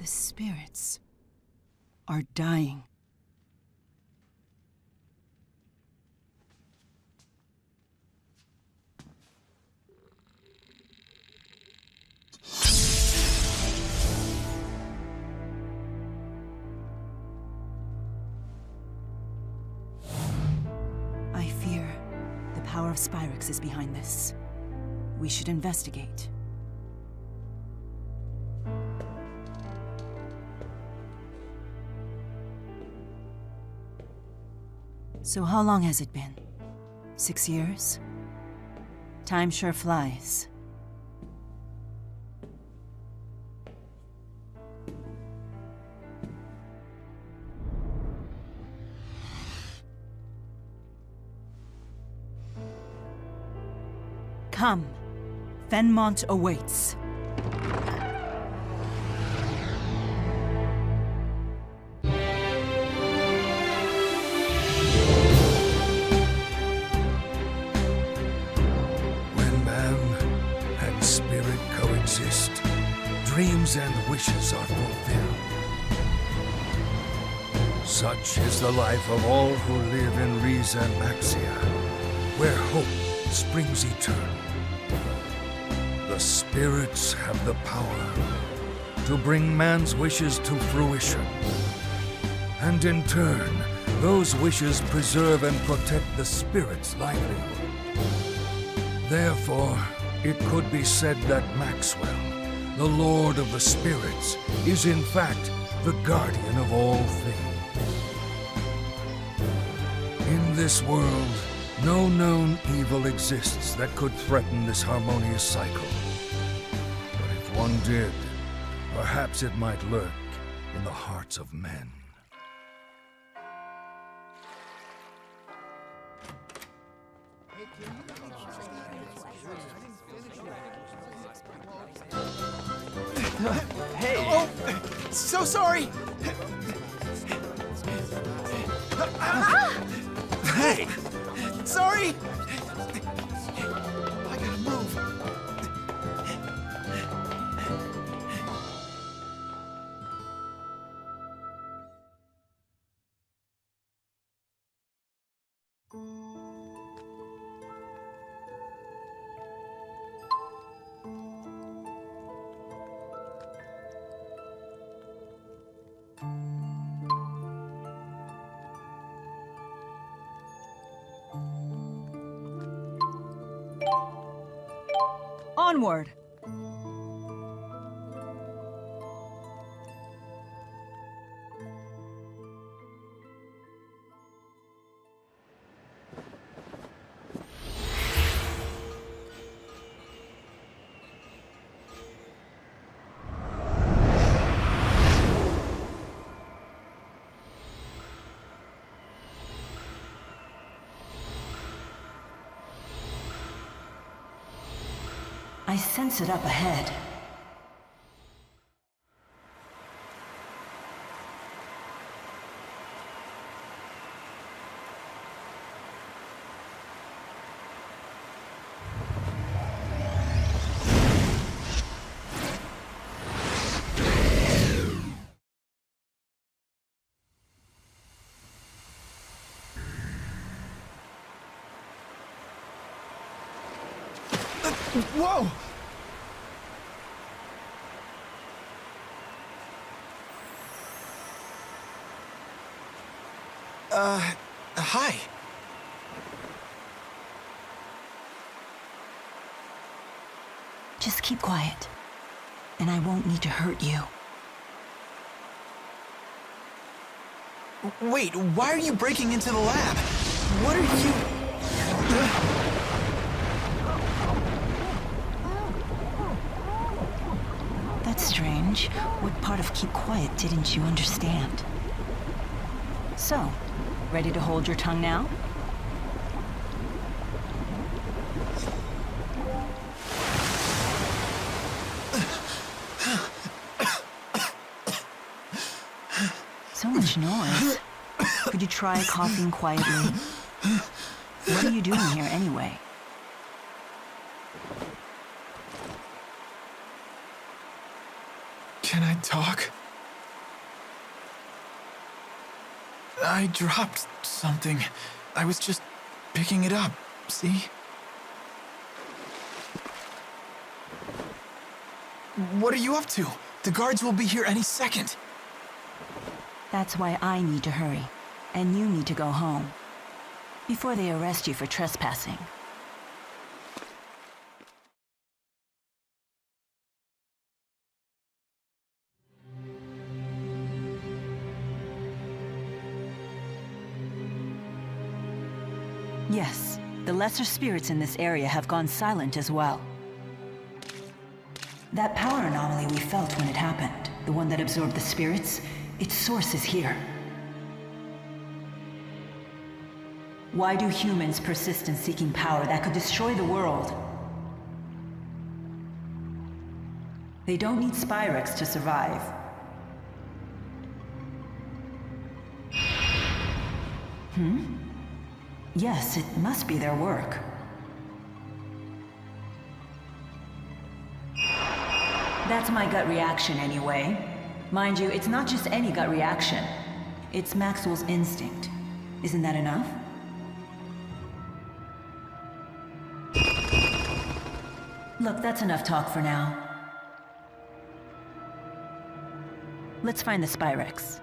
The spirits are dying. I fear the power of Spyrix is behind this. We should investigate. So how long has it been? 6 years? Time sure flies. Come. Fenmont awaits. Dreams and wishes are fulfilled. Such is the life of all who live in Riza and Maxia, where hope springs eternal. The spirits have the power to bring man's wishes to fruition. And in turn, those wishes preserve and protect the spirit's livelihood. Therefore, it could be said that Maxwell, the Lord of the Spirits, is in fact the guardian of all things. In this world, no known evil exists that could threaten this harmonious cycle. But if one did, perhaps it might lurk in the hearts of men. Hey! Oh! So sorry! Hey! Sorry! I gotta move. Onward! I sense it up ahead. Whoa! Hi. Just keep quiet, and I won't need to hurt you. Wait, why are you breaking into the lab? What are you... That's strange. What part of keep quiet didn't you understand? So, ready to hold your tongue now? So much noise. Could you try coughing quietly? What are you doing here anyway? Can I talk? I dropped something. I was just picking it up, see? What are you up to? The guards will be here any second. That's why I need to hurry. And you need to go home. Before they arrest you for trespassing. Yes, the lesser spirits in this area have gone silent as well. That power anomaly we felt when it happened, the one that absorbed the spirits, its source is here. Why do humans persist in seeking power that could destroy the world? They don't need Spyrex to survive. Yes, it must be their work. That's my gut reaction anyway. Mind you, it's not just any gut reaction. It's Maxwell's instinct. Isn't that enough? Look, that's enough talk for now. Let's find the Spyrex.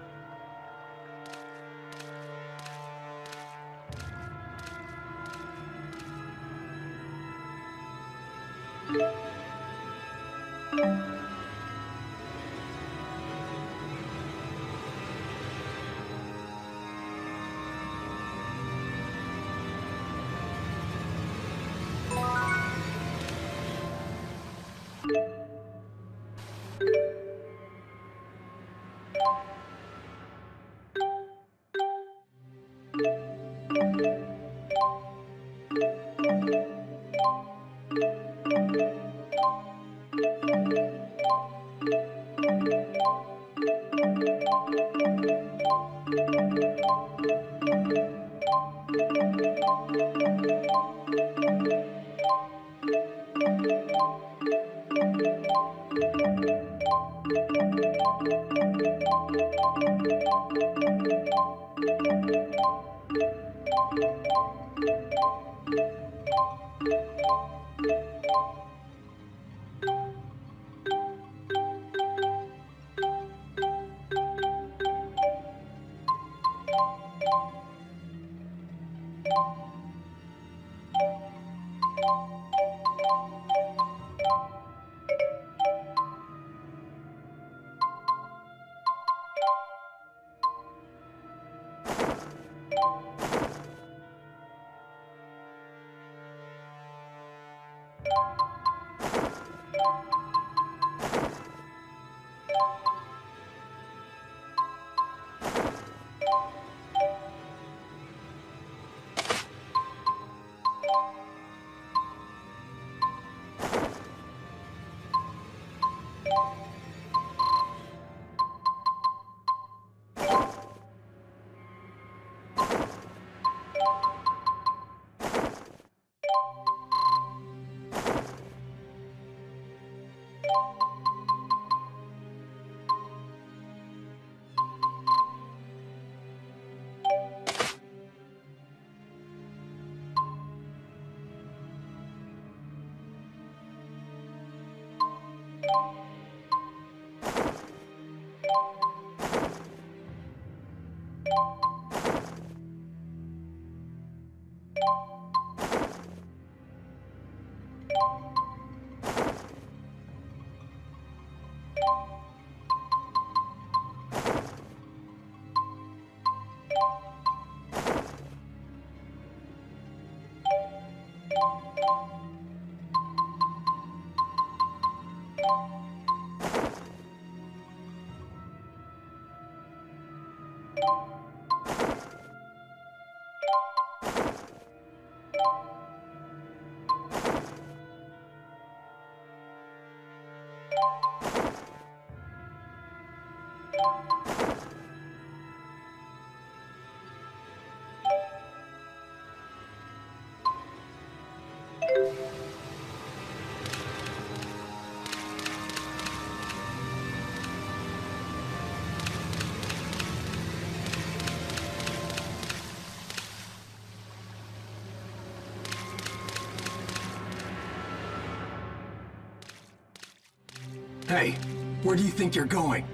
Hey, where do you think you're going?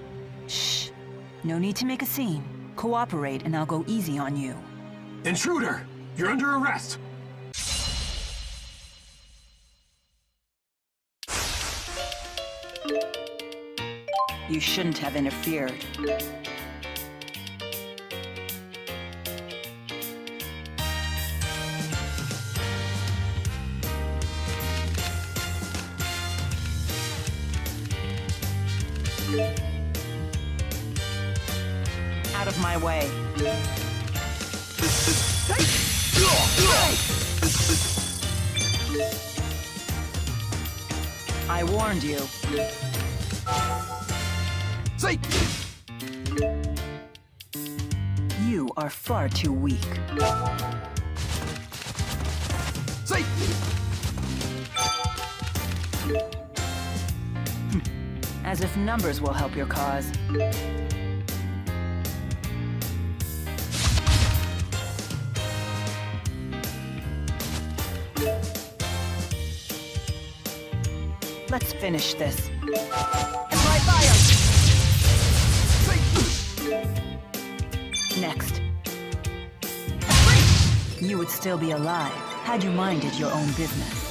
Shh. No need to make a scene. Cooperate and I'll go easy on you. Intruder! You're under arrest! You shouldn't have interfered. Out of my way. I warned you. Say! You are far too weak. Say! As if numbers will help your cause. Let's finish this. Apply fire! Next. You would still be alive had you minded your own business.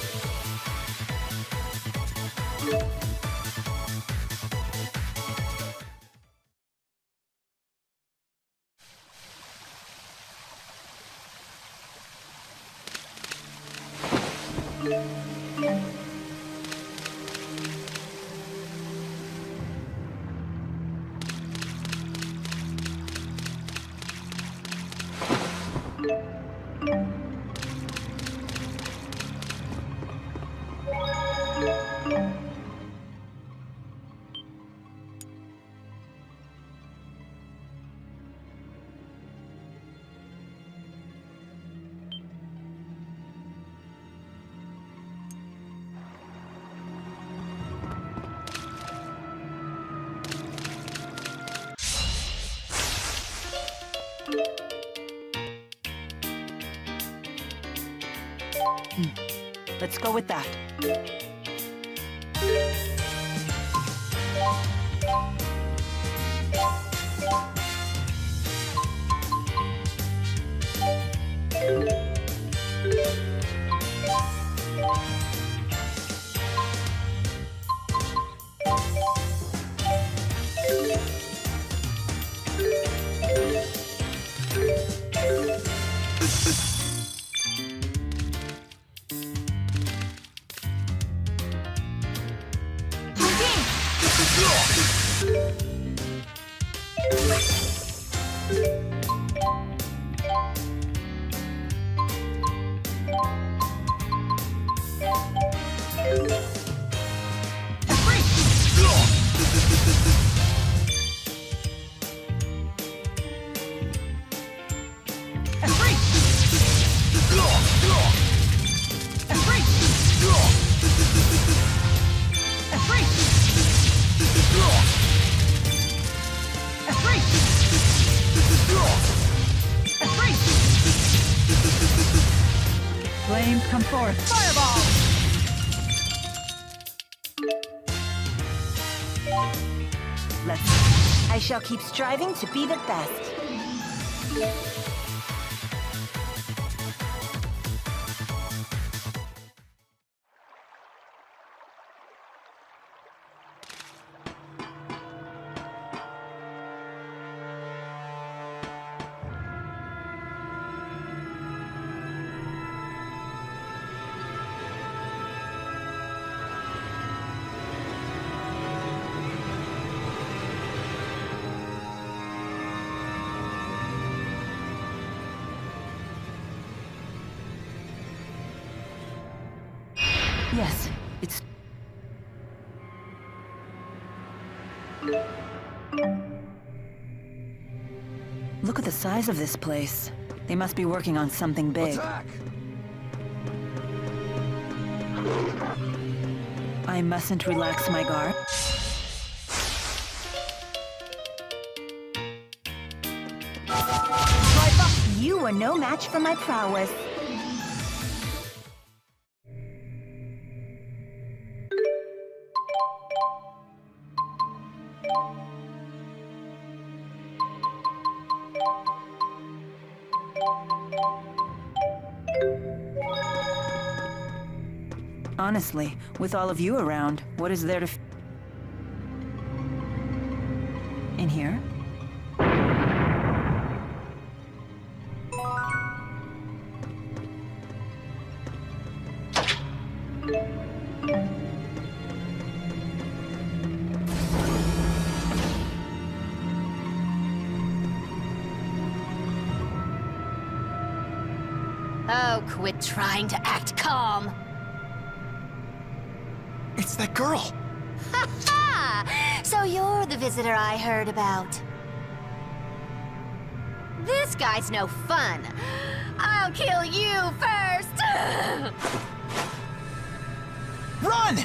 Let's go with that. Flames come forth. Fireball! I shall keep striving to be the best. Yes, it's... Look at the size of this place. They must be working on something big. Attack! I mustn't relax my guard. You were no match for my prowess. Honestly, with all of you around, what is there to in here? Oh, quit trying to act calm. It's that girl. Ha ha! So you're the visitor I heard about. This guy's no fun. I'll kill you first! Run!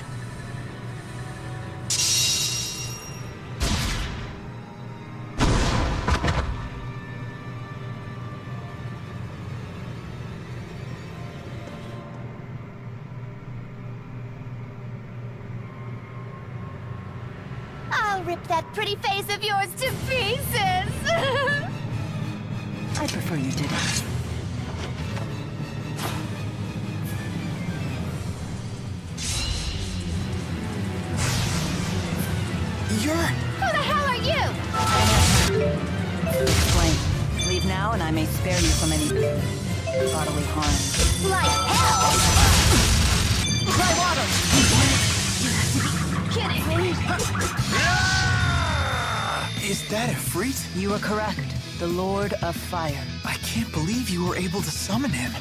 I'll rip that pretty face of yours to pieces! I prefer you didn't. Who the hell are you? Explain. Leave now and I may spare you from any bodily harm. Like hell! Try water! Kidding! Is that Ifrit? You are correct. The Lord of Fire. I can't believe you were able to summon him.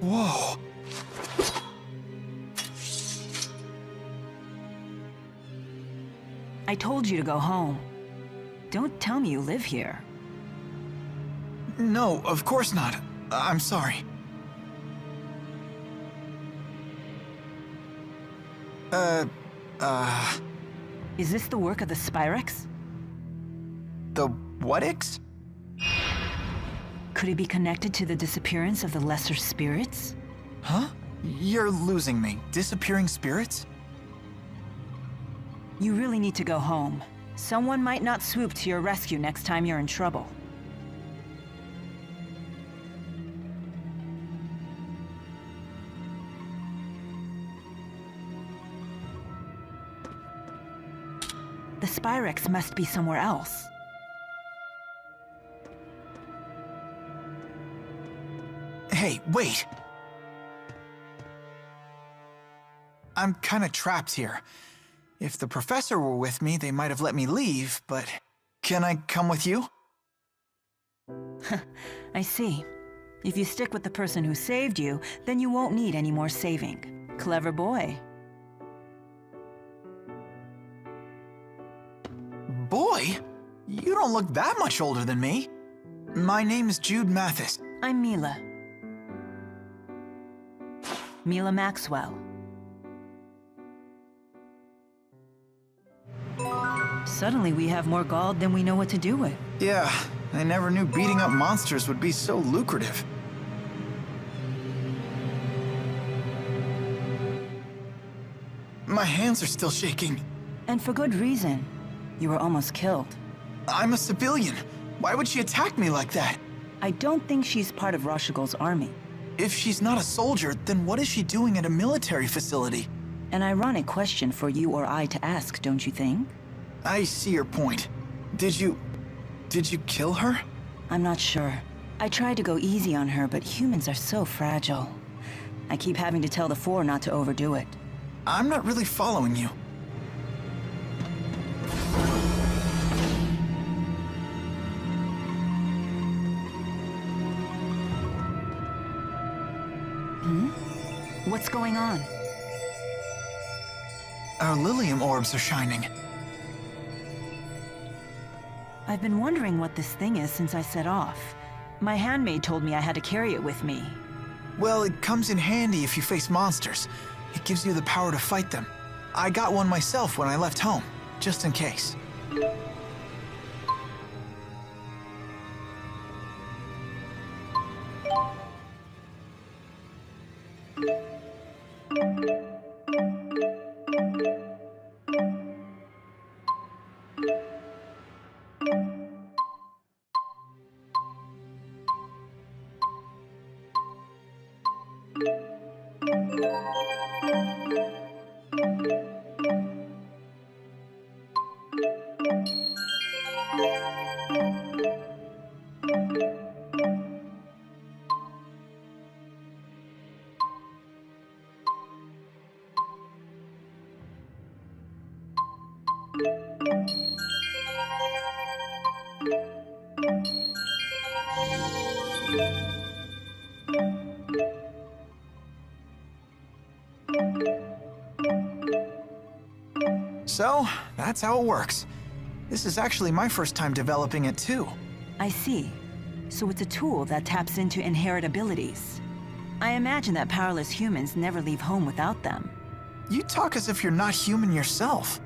Whoa. I told you to go home. Don't tell me you live here. No, of course not. I'm sorry. Is this the work of the Spyrex? The what-ix? Could it be connected to the disappearance of the lesser spirits? Huh? You're losing me. Disappearing spirits? You really need to go home. Someone might not swoop to your rescue next time you're in trouble. The Spyrex must be somewhere else. Hey, wait! I'm kinda trapped here. If the professor were with me, they might have let me leave, but... Can I come with you? I see. If you stick with the person who saved you, then you won't need any more saving. Clever boy. Boy? You don't look that much older than me. My name's Jude Mathis. I'm Mila. Mila Maxwell. Suddenly we have more gold than we know what to do with. Yeah, I never knew beating up monsters would be so lucrative. My hands are still shaking. And for good reason. You were almost killed. I'm a civilian. Why would she attack me like that? I don't think she's part of Rashigol's army. If she's not a soldier, then what is she doing at a military facility? An ironic question for you or I to ask, don't you think? I see your point. Did you kill her? I'm not sure. I tried to go easy on her, but humans are so fragile. I keep having to tell the Four not to overdo it. I'm not really following you. What's going on? Our Lilium Orbs are shining. I've been wondering what this thing is since I set off. My handmaid told me I had to carry it with me. Well, it comes in handy if you face monsters. It gives you the power to fight them. I got one myself when I left home, just in case. So, that's how it works. This is actually my first time developing it too. I see. So it's a tool that taps into inherent abilities. I imagine that powerless humans never leave home without them. You talk as if you're not human yourself.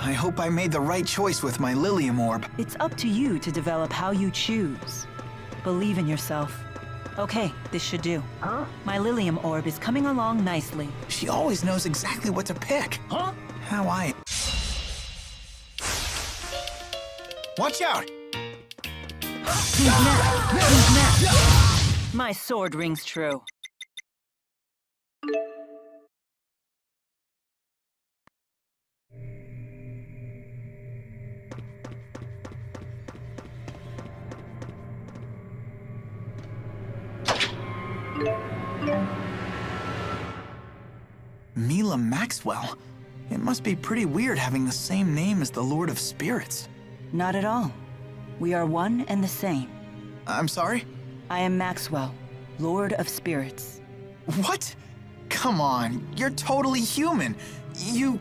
I hope I made the right choice with my Lilium Orb. It's up to you to develop how you choose. Believe in yourself. Okay, this should do. Huh? My Lilium Orb is coming along nicely. She always knows exactly what to pick. Huh? How I... Watch out! Who's next? Who's next? My sword rings true. Mila Maxwell? It must be pretty weird having the same name as the Lord of Spirits. Not at all. We are one and the same. I'm sorry? I am Maxwell, Lord of Spirits. What? Come on, you're totally human. You...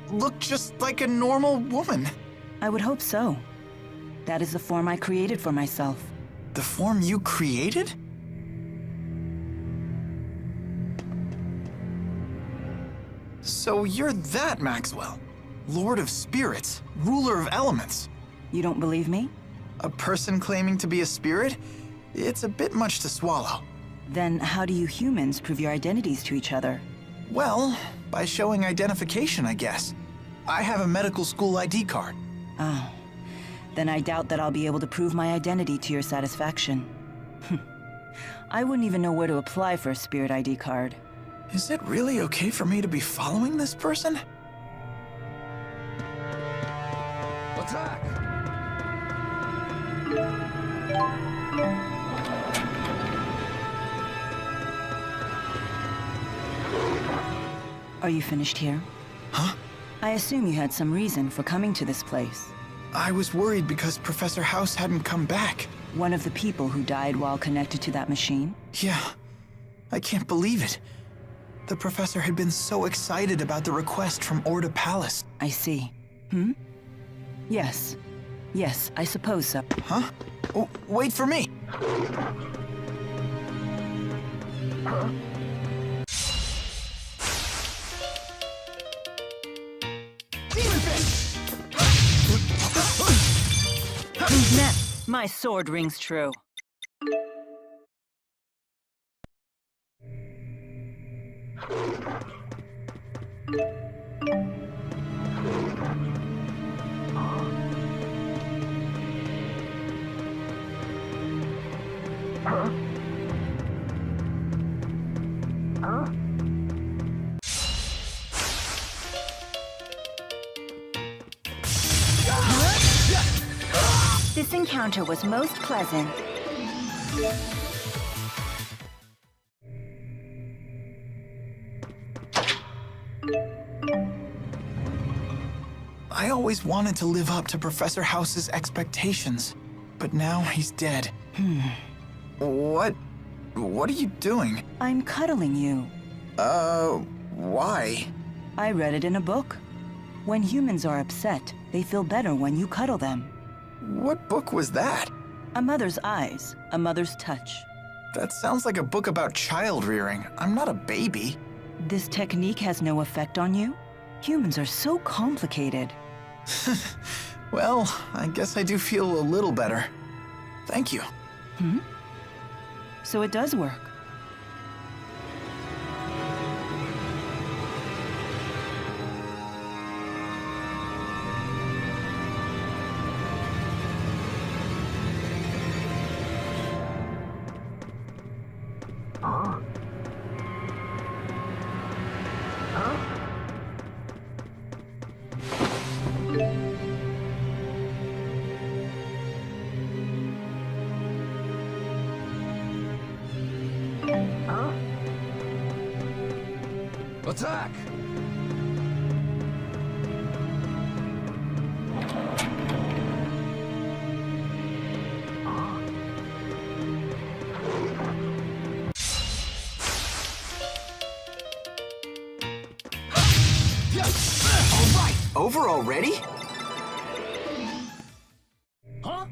look just like a normal woman. I would hope so. That is the form I created for myself. The form you created? So you're that Maxwell. Lord of Spirits, ruler of elements. You don't believe me? A person claiming to be a spirit? It's a bit much to swallow. Then how do you humans prove your identities to each other? Well, by showing identification, I guess. I have a medical school ID card. Oh. Then I doubt that I'll be able to prove my identity to your satisfaction. I wouldn't even know where to apply for a spirit ID card. Is it really okay for me to be following this person? Attack! Are you finished here? Huh? I assume you had some reason for coming to this place. I was worried because Professor House hadn't come back. One of the people who died while connected to that machine? Yeah, I can't believe it. The professor had been so excited about the request from Orda Palace. I see. Hmm? Yes. Yes, I suppose so. Huh? Oh, wait for me! My sword rings true. This encounter was most pleasant. I always wanted to live up to Professor House's expectations, but now he's dead. What are you doing? I'm cuddling you. Why? I read it in a book. When humans are upset, they feel better when you cuddle them. What book was that? A mother's eyes, a mother's touch. That sounds like a book about child rearing. I'm not a baby. This technique has no effect on you? Humans are so complicated. Well, I guess I do feel a little better. Thank you. So it does work. Attack! Over already? Huh?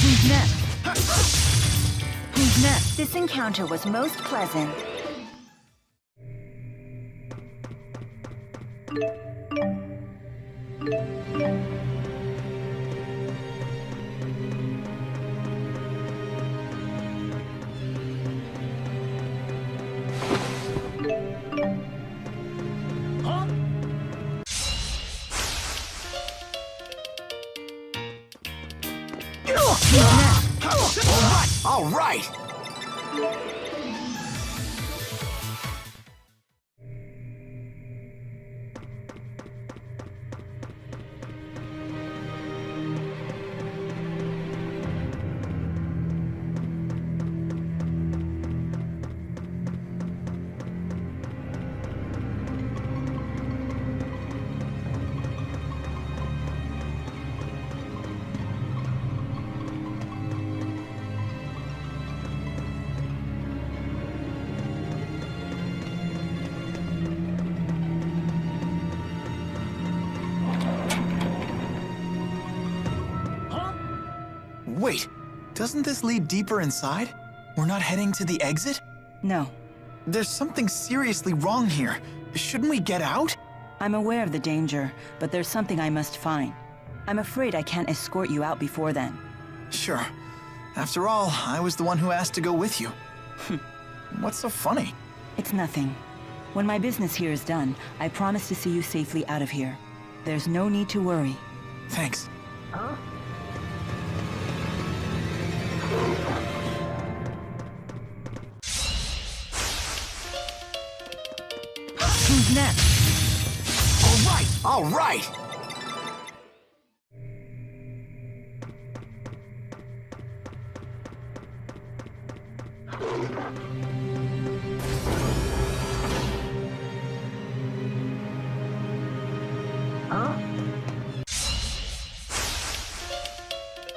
Who's next? Who's next? This encounter was most pleasant. All right! Wait, doesn't this lead deeper inside? We're not heading to the exit? No, There's something seriously wrong here. Shouldn't we get out? I'm aware of the danger, but there's something I must find. I'm afraid I can't escort you out before then. Sure. After all, I was the one who asked to go with you. What's so funny? It's nothing. When my business here is done, I promise to see you safely out of here. There's no need to worry. Thanks. Who's next? All right!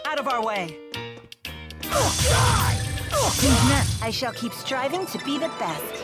Out of our way. Who's next? I shall keep striving to be the best.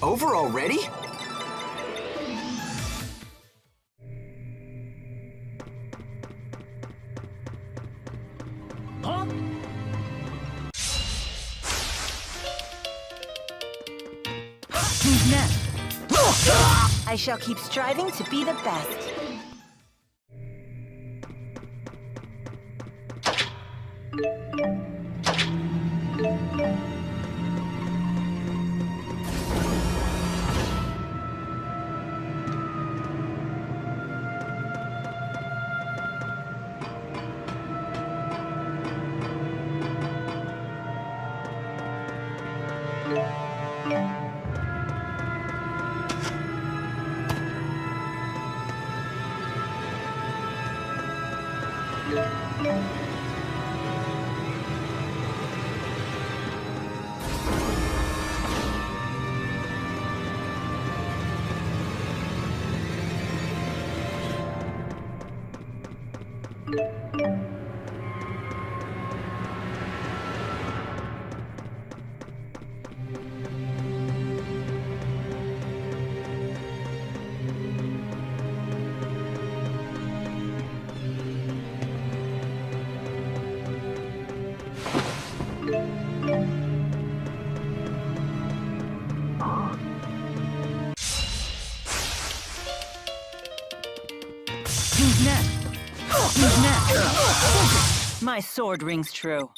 Over already? Huh? Who's next? I shall keep striving to be the best. Who's next? Who's next? My sword rings true.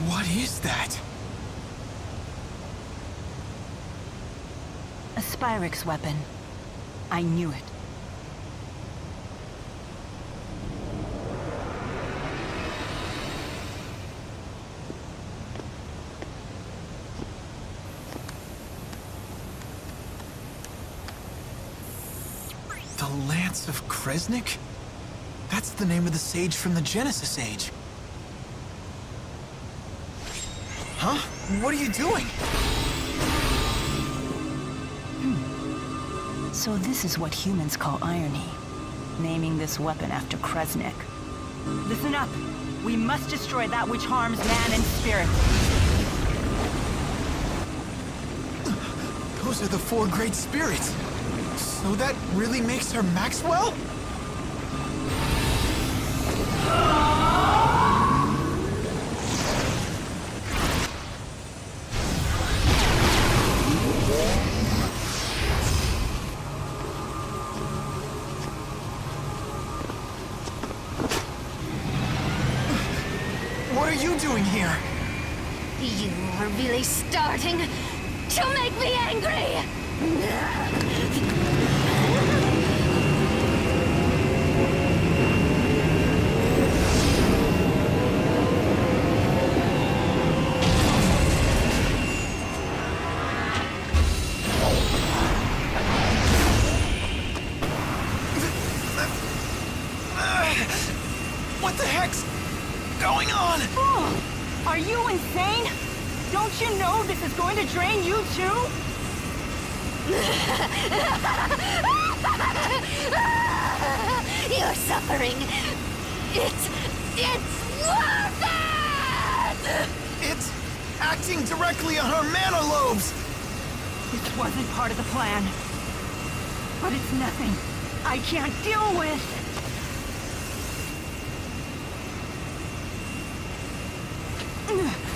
What is that? A Spyrix weapon. I knew it. The Lance of Kresnik? That's the name of the sage from the Genesis Age. Huh? What are you doing? So this is what humans call irony. Naming this weapon after Kresnik. Listen up! We must destroy that which harms man and spirit. Those are the four great spirits. So that really makes her Maxwell? What are you doing here? You are really starting to make me angry! you insane? Don't you know this is going to drain you too? Your suffering, it's worth it! It's acting directly on her mana lobes! This wasn't part of the plan. But it's nothing I can't deal with.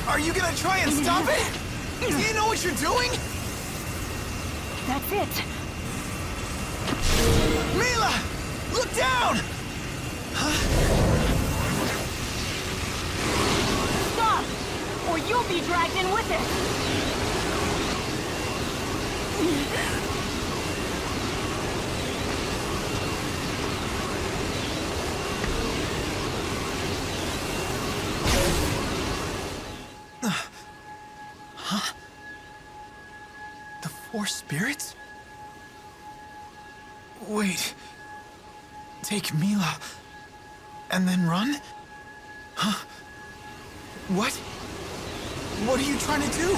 Are you gonna try and stop it? Do you know what you're doing? That's it. Mila! Look down! Stop! Or you'll be dragged in with it. The four spirits? Wait. Take Mila and then run? Huh? What? What are you trying to do?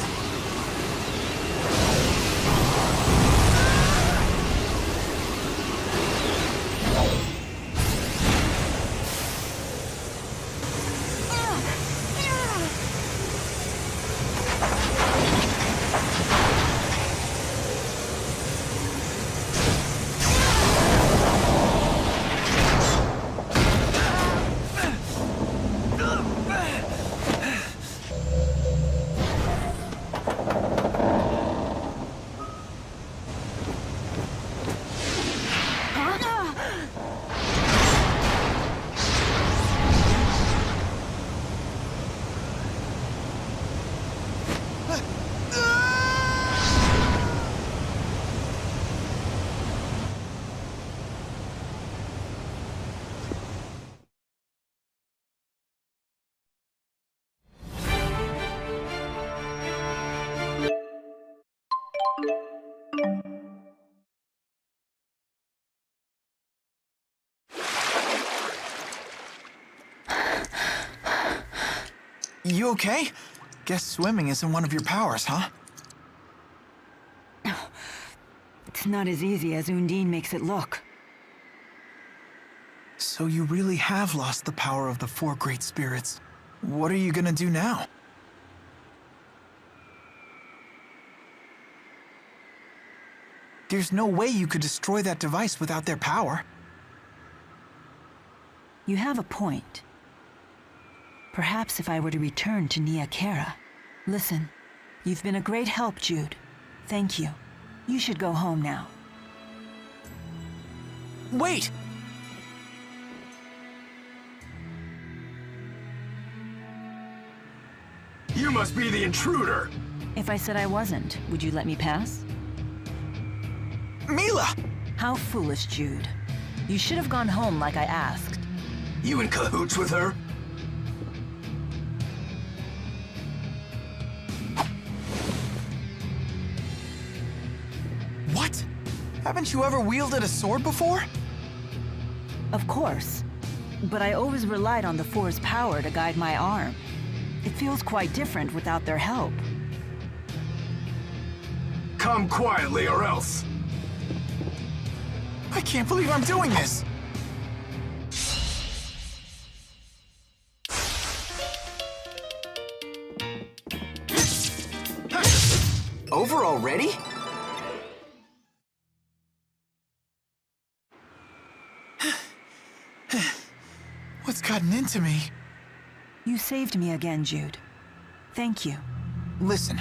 You okay? Guess swimming isn't one of your powers, huh? It's not as easy as Undine makes it look. So you really have lost the power of the four great spirits. What are you gonna do now? There's no way you could destroy that device without their power. You have a point. Perhaps if I were to return to Nia Kara. Listen, you've been a great help, Jude. Thank you. You should go home now. Wait! You must be the intruder! If I said I wasn't, would you let me pass? Mila! How foolish, Jude. You should have gone home like I asked. You in cahoots with her? What? Haven't you ever wielded a sword before? Of course. But I always relied on the Four's power to guide my arm. It feels quite different without their help. Come quietly or else. I can't believe I'm doing this! Over already? What's gotten into me? You saved me again, Jude. Thank you. Listen,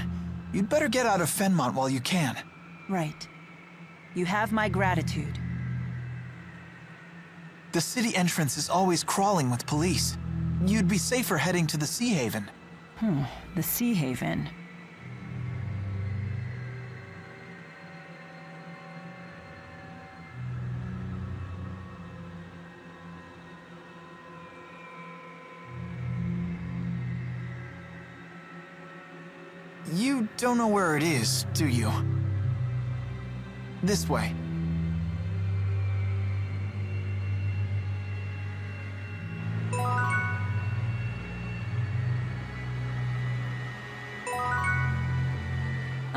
you'd better get out of Fenmont while you can. Right. You have my gratitude. The city entrance is always crawling with police. You'd be safer heading to the Sea Haven. The Sea Haven. You don't know where it is, do you? This way.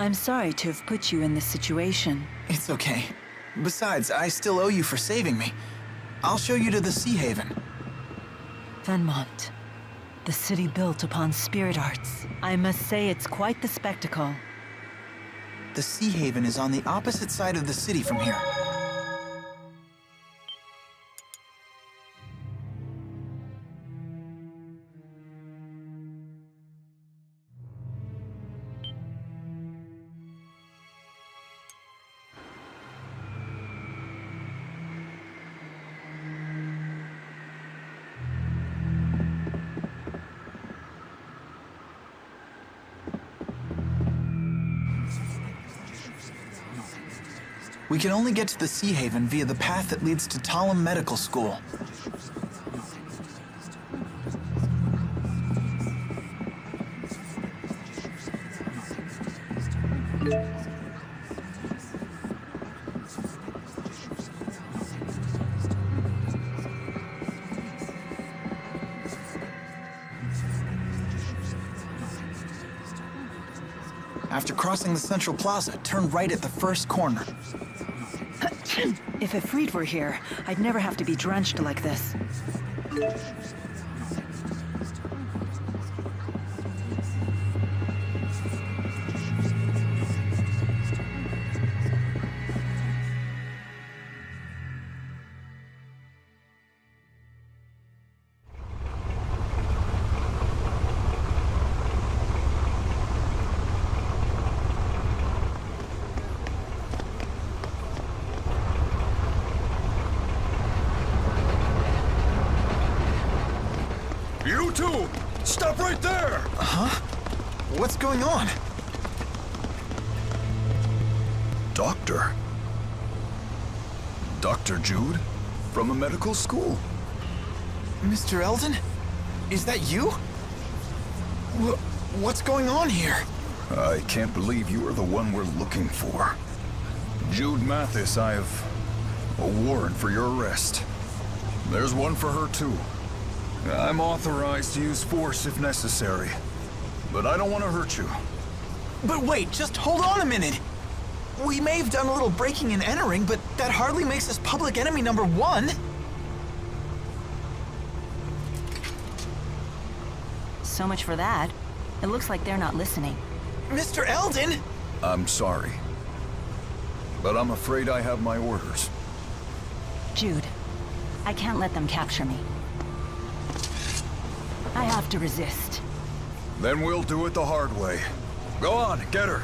I'm sorry to have put you in this situation. It's okay. Besides, I still owe you for saving me. I'll show you to the Sea Haven. Venmont, the city built upon spirit arts. I must say it's quite the spectacle. The Sea Haven is on the opposite side of the city from here. We can only get to the Sea Haven via the path that leads to Talum Medical School. After crossing the Central Plaza, turn right at the first corner. If Ifrit were here, I'd never have to be drenched like this. You two! Stop right there! Huh? What's going on? Doctor? Dr. Jude? From a medical school? Mr. Eldon? Is that you? What's going on here? I can't believe you are the one we're looking for. Jude Mathis, I have a warrant for your arrest. There's one for her, too. I'm authorized to use force if necessary, but I don't want to hurt you. But wait, just hold on a minute. We may have done a little breaking and entering, but that hardly makes us public enemy number 1. So much for that. It looks like they're not listening. Mr. Eldon! I'm sorry, but I'm afraid I have my orders. Jude, I can't let them capture me. I have to resist. Then we'll do it the hard way. Go on, get her.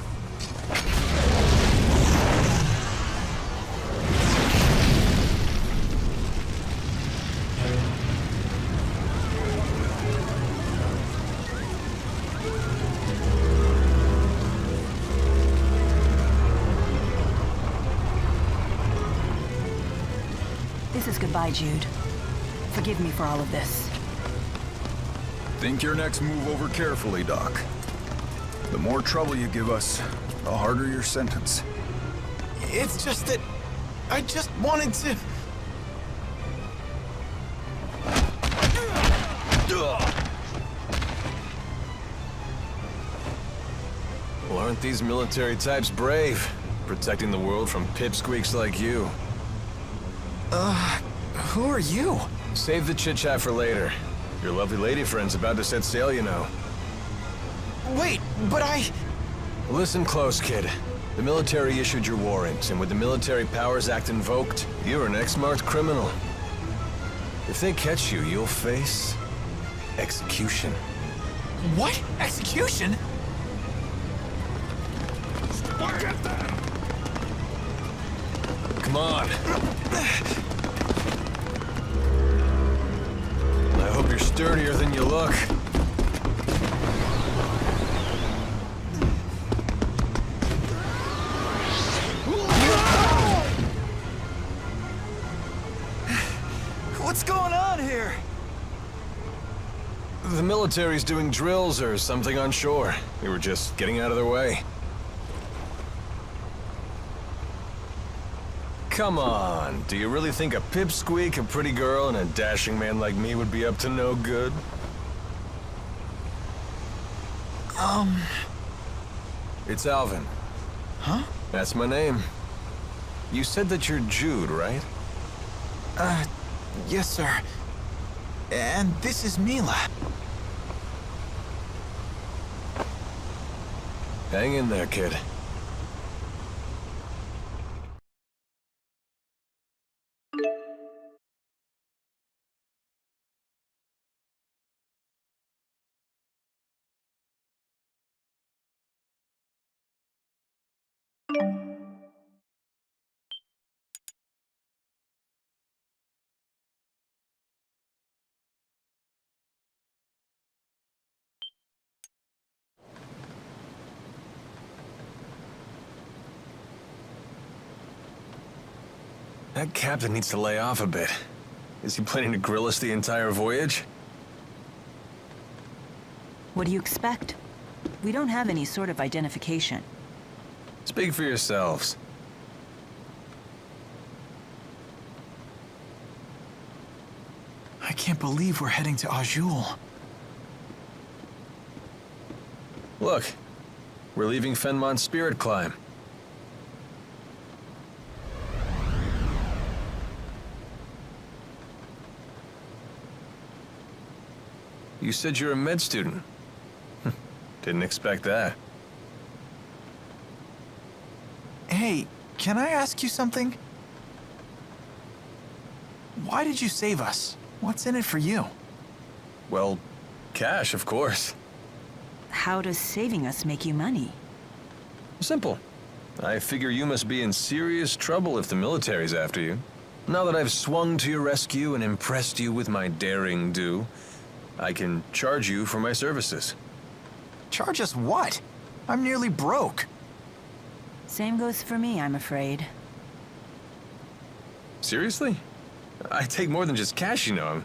This is goodbye, Jude. Forgive me for all of this. Think your next move over carefully, Doc. The more trouble you give us, the harder your sentence. It's just that I just wanted to... Well, aren't these military types brave? Protecting the world from pipsqueaks like you. Who are you? Save the chit-chat for later. Your lovely lady friend's about to set sail, you know. Wait, but I... Listen close, kid. The military issued your warrant, and with the Military Powers Act invoked, you're an ex-marked criminal. If they catch you, you'll face... execution. What? Execution? Come on. I hope you're sturdier than you look. What's going on here? The military's doing drills or something on shore. We were just getting out of their way. Come on, do you really think a pipsqueak, a pretty girl, and a dashing man like me would be up to no good? It's Alvin. Huh? That's my name. You said that you're Jude, right? Yes, sir. And this is Mila. Hang in there, kid. That captain needs to lay off a bit. Is he planning to grill us the entire voyage? What do you expect? We don't have any sort of identification. Speak for yourselves. I can't believe we're heading to Azul. Look, we're leaving Fenmon's Spirit Climb. You said you're a med student. Didn't expect that. Hey, can I ask you something? Why did you save us? What's in it for you? Well, cash, of course. How does saving us make you money? Simple. I figure you must be in serious trouble if the military's after you. Now that I've swung to your rescue and impressed you with my daring do, I can charge you for my services. Charge us what? I'm nearly broke. Same goes for me, I'm afraid. Seriously? I take more than just cash, you know.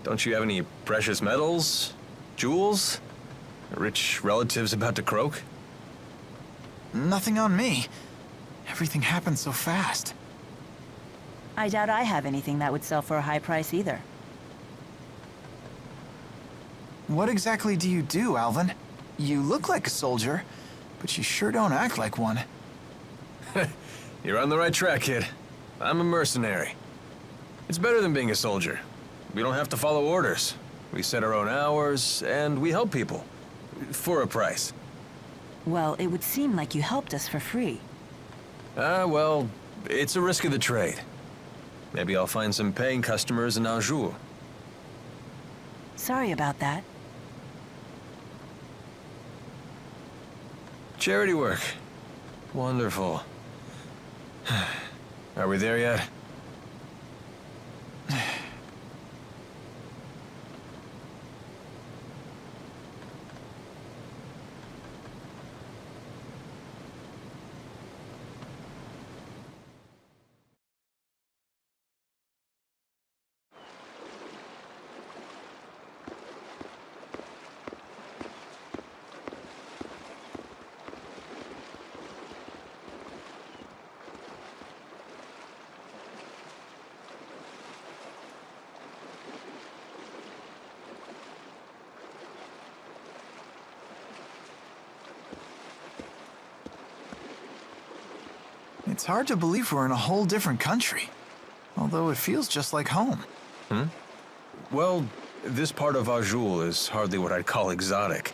Don't you have any precious metals? Jewels? Rich relatives about to croak? Nothing on me. Everything happened so fast. I doubt I have anything that would sell for a high price either. What exactly do you do, Alvin? You look like a soldier, but you sure don't act like one. You're on the right track, kid. I'm a mercenary. It's better than being a soldier. We don't have to follow orders. We set our own hours, and we help people. For a price. Well, it would seem like you helped us for free. Well, it's a risk of the trade. Maybe I'll find some paying customers in Azul. Sorry about that. Charity work. Wonderful. Are we there yet? It's hard to believe we're in a whole different country, although it feels just like home. Well, this part of Azul is hardly what I'd call exotic.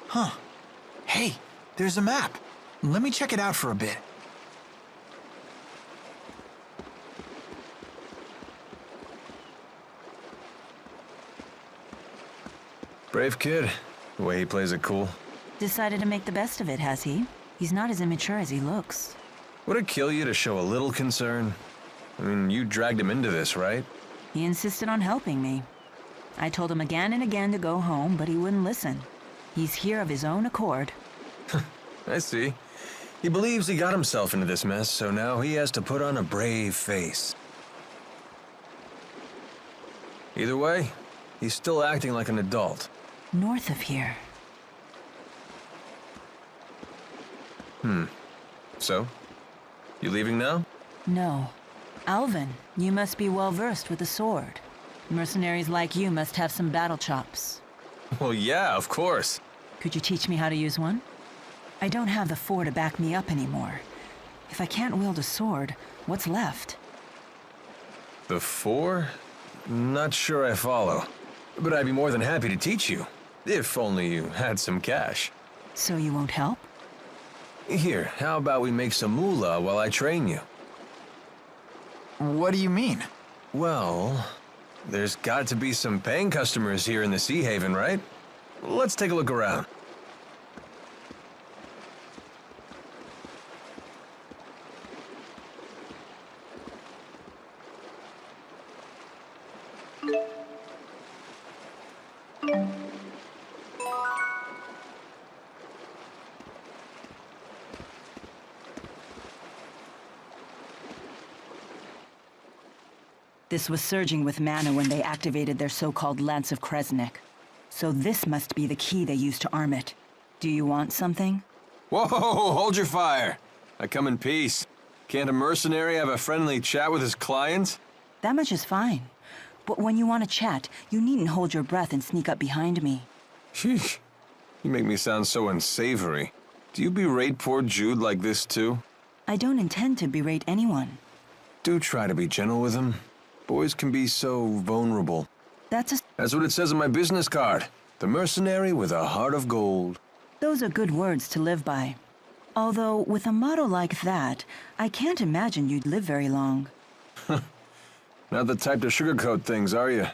Huh. Hey, there's a map. Let me check it out for a bit. Brave kid. The way he plays it cool. Decided to make the best of it, has he? He's not as immature as he looks. Would it kill you to show a little concern? I mean, you dragged him into this, right? He insisted on helping me. I told him again and again to go home, but he wouldn't listen. He's here of his own accord. I see. He believes he got himself into this mess, so now he has to put on a brave face. Either way, he's still acting like an adult. North of here. So? You leaving now? No. Alvin, you must be well versed with the sword. Mercenaries like you must have some battle chops. Well, yeah, of course. Could you teach me how to use one? I don't have the 4 to back me up anymore. If I can't wield a sword, what's left? The 4? Not sure I follow. But I'd be more than happy to teach you. If only you had some cash. So you won't help? Here, how about we make some moolah while I train you? What do you mean? Well, there's got to be some paying customers here in the Sea Haven, right? Let's take a look around. This was surging with mana when they activated their so-called Lance of Kresnik. So this must be the key they used to arm it. Do you want something? Whoa, hold your fire. I come in peace. Can't a mercenary have a friendly chat with his clients? That much is fine. But when you want to chat, you needn't hold your breath and sneak up behind me. Sheesh. You make me sound so unsavory. Do you berate poor Jude like this too? I don't intend to berate anyone. Do try to be gentle with him. Boys can be so vulnerable. That's what it says on my business card. The mercenary with a heart of gold. Those are good words to live by. Although, with a motto like that, I can't imagine you'd live very long. Not the type to sugarcoat things, are you?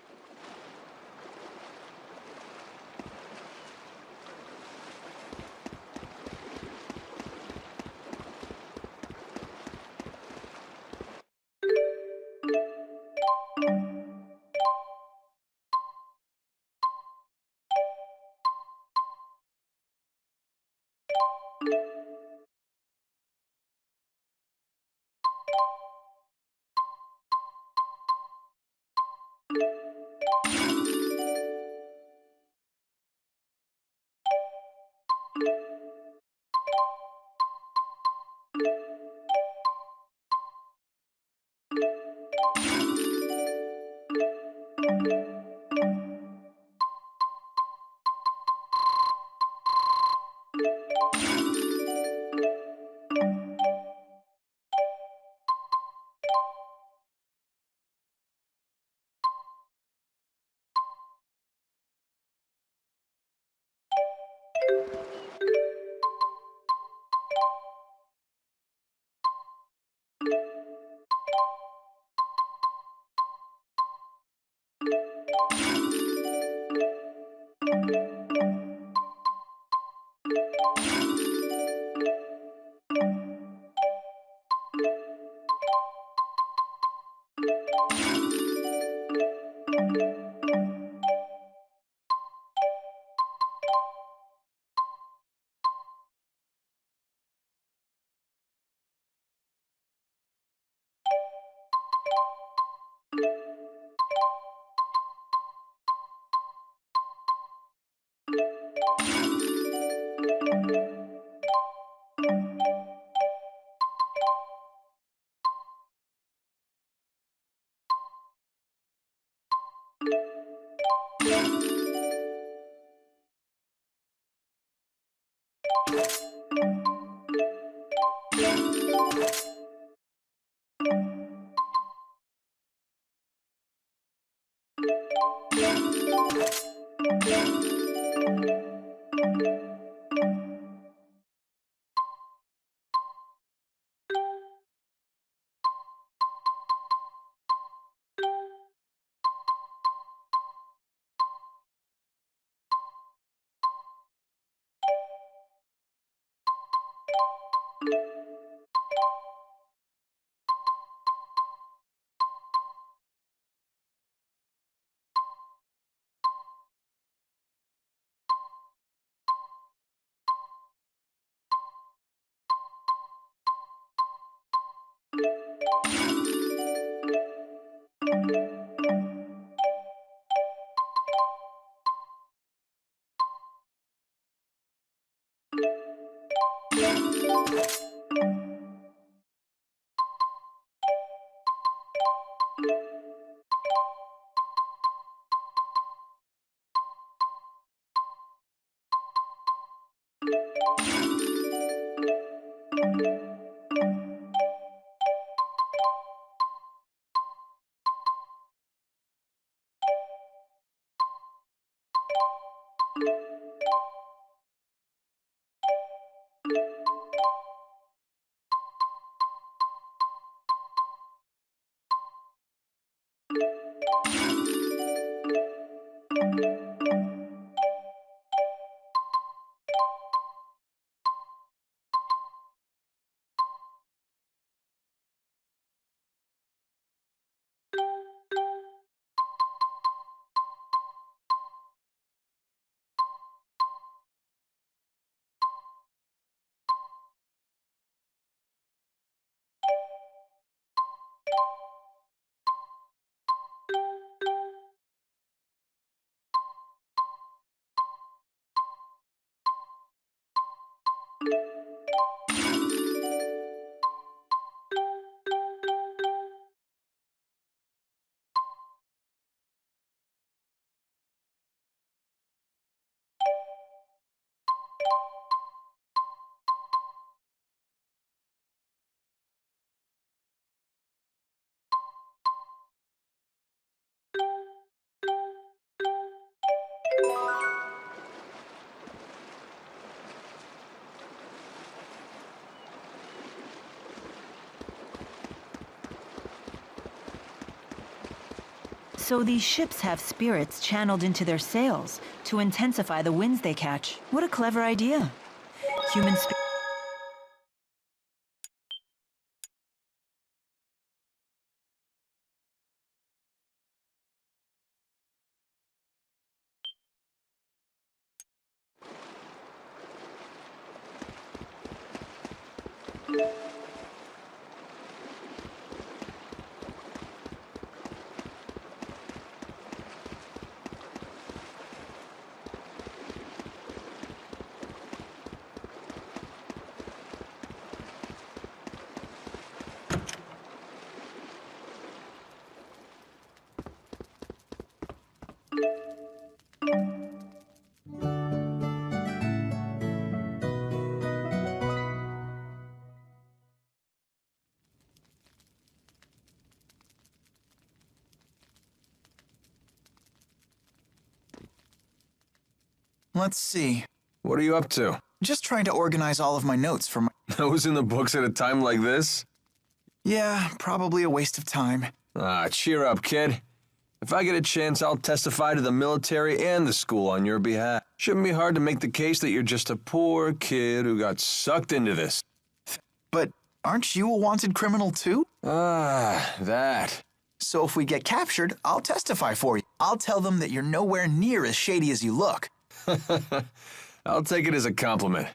So these ships have spirits channeled into their sails to intensify the winds they catch. What a clever idea. Human spirit. Let's see. What are you up to? Just trying to organize all of my notes for my... Those in the books at a time like this? Yeah, probably a waste of time. Ah, cheer up, kid. If I get a chance, I'll testify to the military and the school on your behalf. Shouldn't be hard to make the case that you're just a poor kid who got sucked into this. But aren't you a wanted criminal too? Ah, that. So if we get captured, I'll testify for you. I'll tell them that you're nowhere near as shady as you look. I'll take it as a compliment.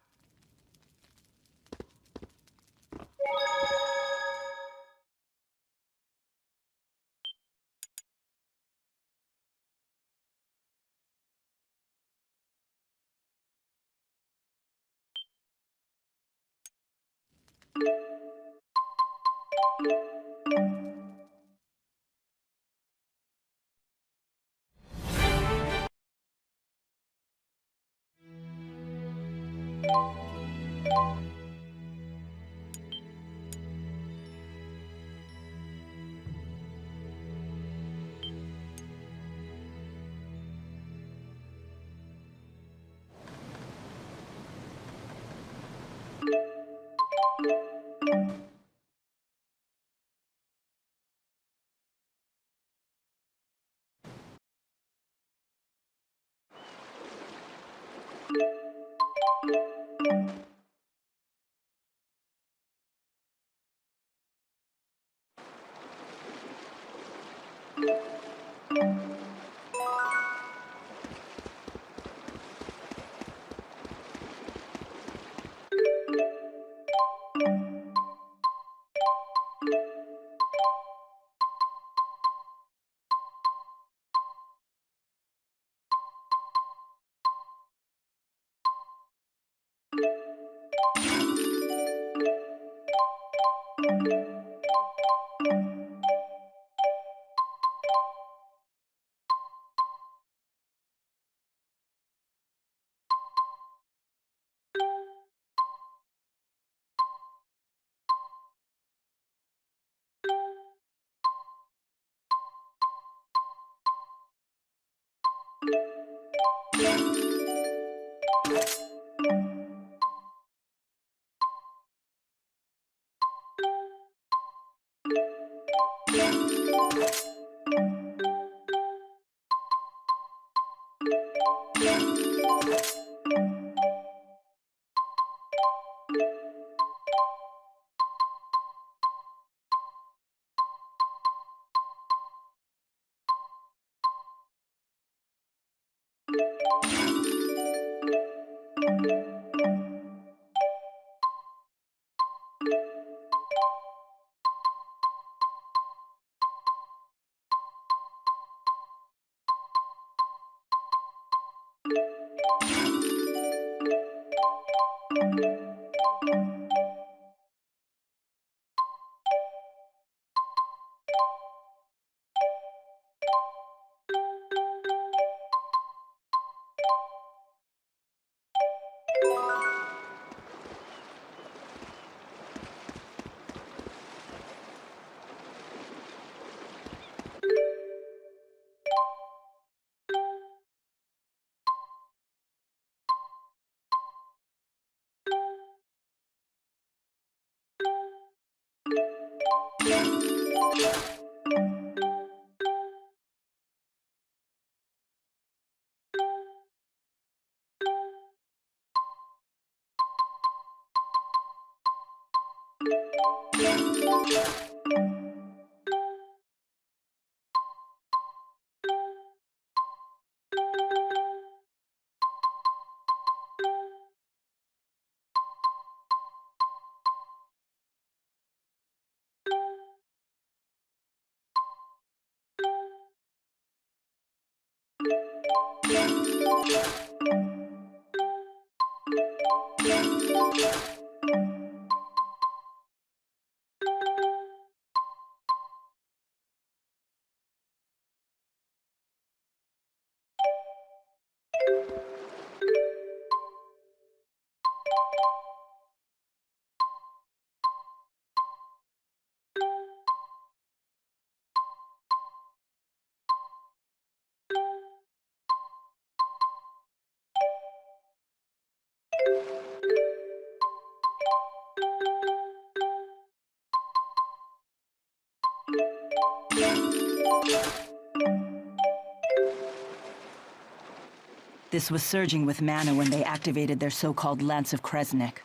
This was surging with mana when they activated their so-called Lance of Kresnik.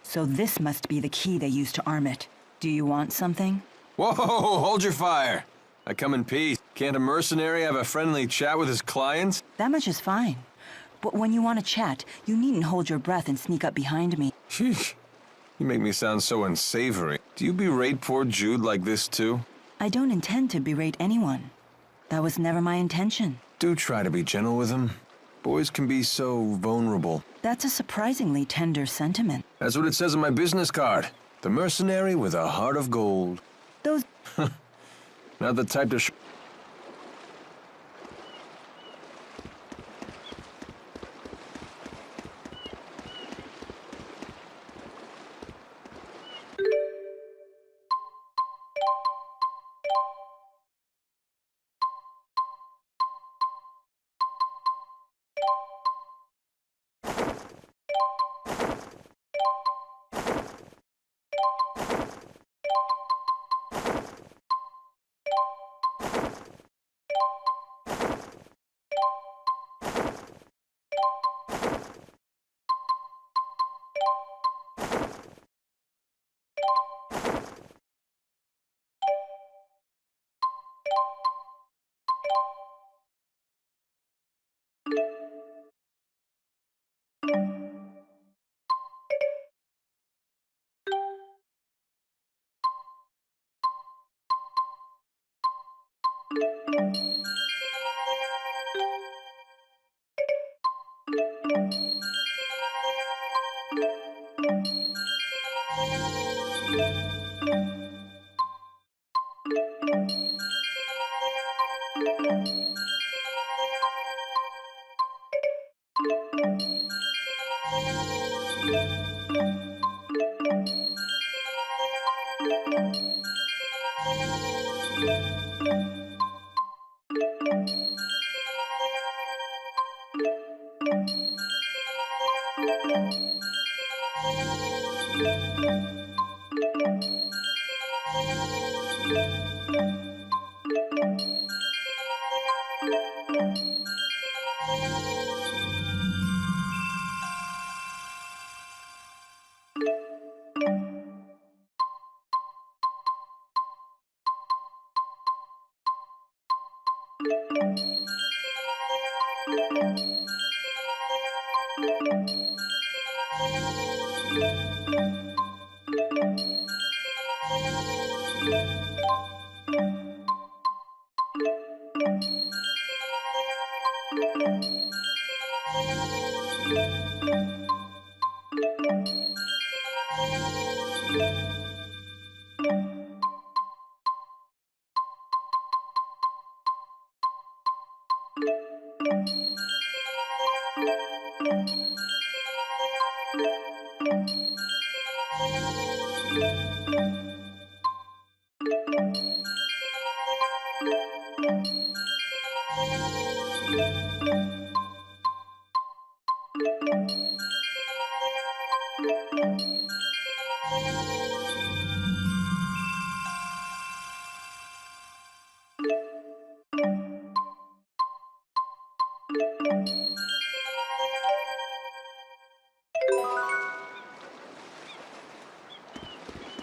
So this must be the key they used to arm it. Do you want something? Whoa, hold your fire. I come in peace. Can't a mercenary have a friendly chat with his clients? That much is fine. But when you want to chat, you needn't hold your breath and sneak up behind me. Sheesh. You make me sound so unsavory. Do you berate poor Jude like this too? I don't intend to berate anyone. That was never my intention. Do try to be gentle with him. Boys can be so vulnerable. That's a surprisingly tender sentiment. That's what it says on my business card. The mercenary with a heart of gold. Those... Not the type to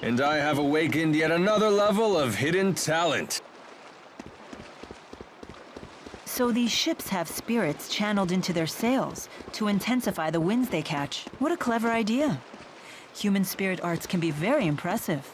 And I have awakened yet another level of hidden talent. So these ships have spirits channeled into their sails to intensify the winds they catch. What a clever idea. Human spirit arts can be very impressive.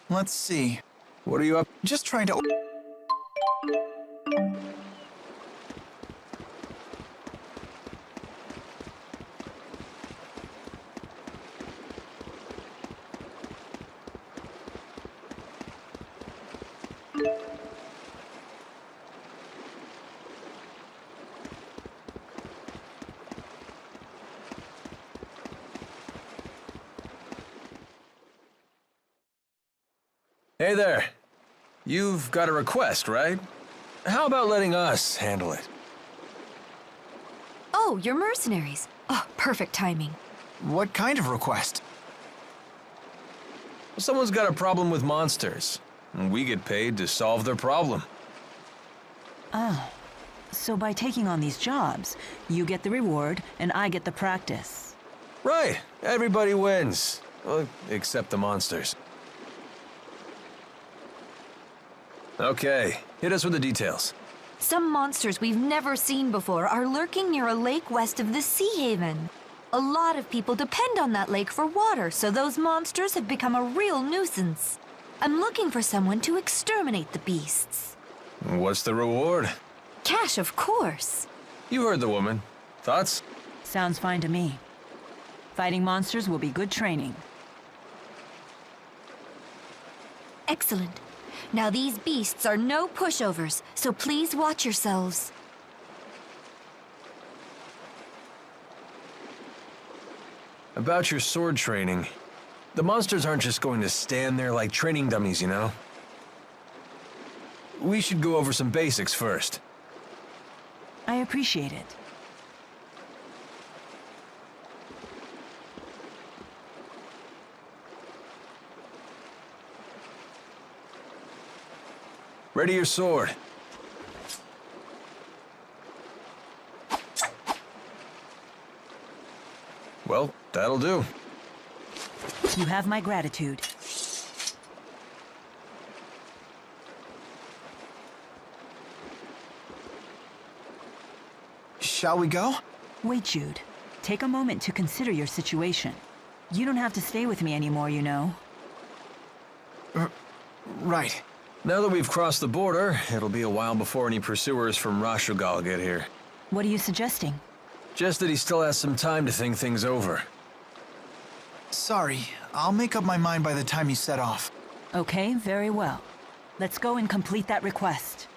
Let's see. What are you up? Just trying to... Hey there. You've got a request, right? How about letting us handle it? Oh, you're mercenaries. Oh, perfect timing. What kind of request? Someone's got a problem with monsters, and we get paid to solve their problem. Oh, so by taking on these jobs, you get the reward and I get the practice. Right. Everybody wins. Well, except the monsters. Okay, hit us with the details. Some monsters we've never seen before are lurking near a lake west of the Sea Haven. A lot of people depend on that lake for water, so those monsters have become a real nuisance. I'm looking for someone to exterminate the beasts. What's the reward? Cash, of course. You heard the woman. Thoughts? Sounds fine to me. Fighting monsters will be good training. Excellent. Now these beasts are no pushovers, so please watch yourselves. About your sword training, the monsters aren't just going to stand there like training dummies, you know? We should go over some basics first. I appreciate it. Ready your sword. Well, that'll do. You have my gratitude. Shall we go? Wait, Jude. Take a moment to consider your situation. You don't have to stay with me anymore, you know. Right. Now that we've crossed the border, it'll be a while before any pursuers from Rashugal get here. What are you suggesting? Just that he still has some time to think things over. Sorry, I'll make up my mind by the time you set off. Okay, very well. Let's go and complete that request.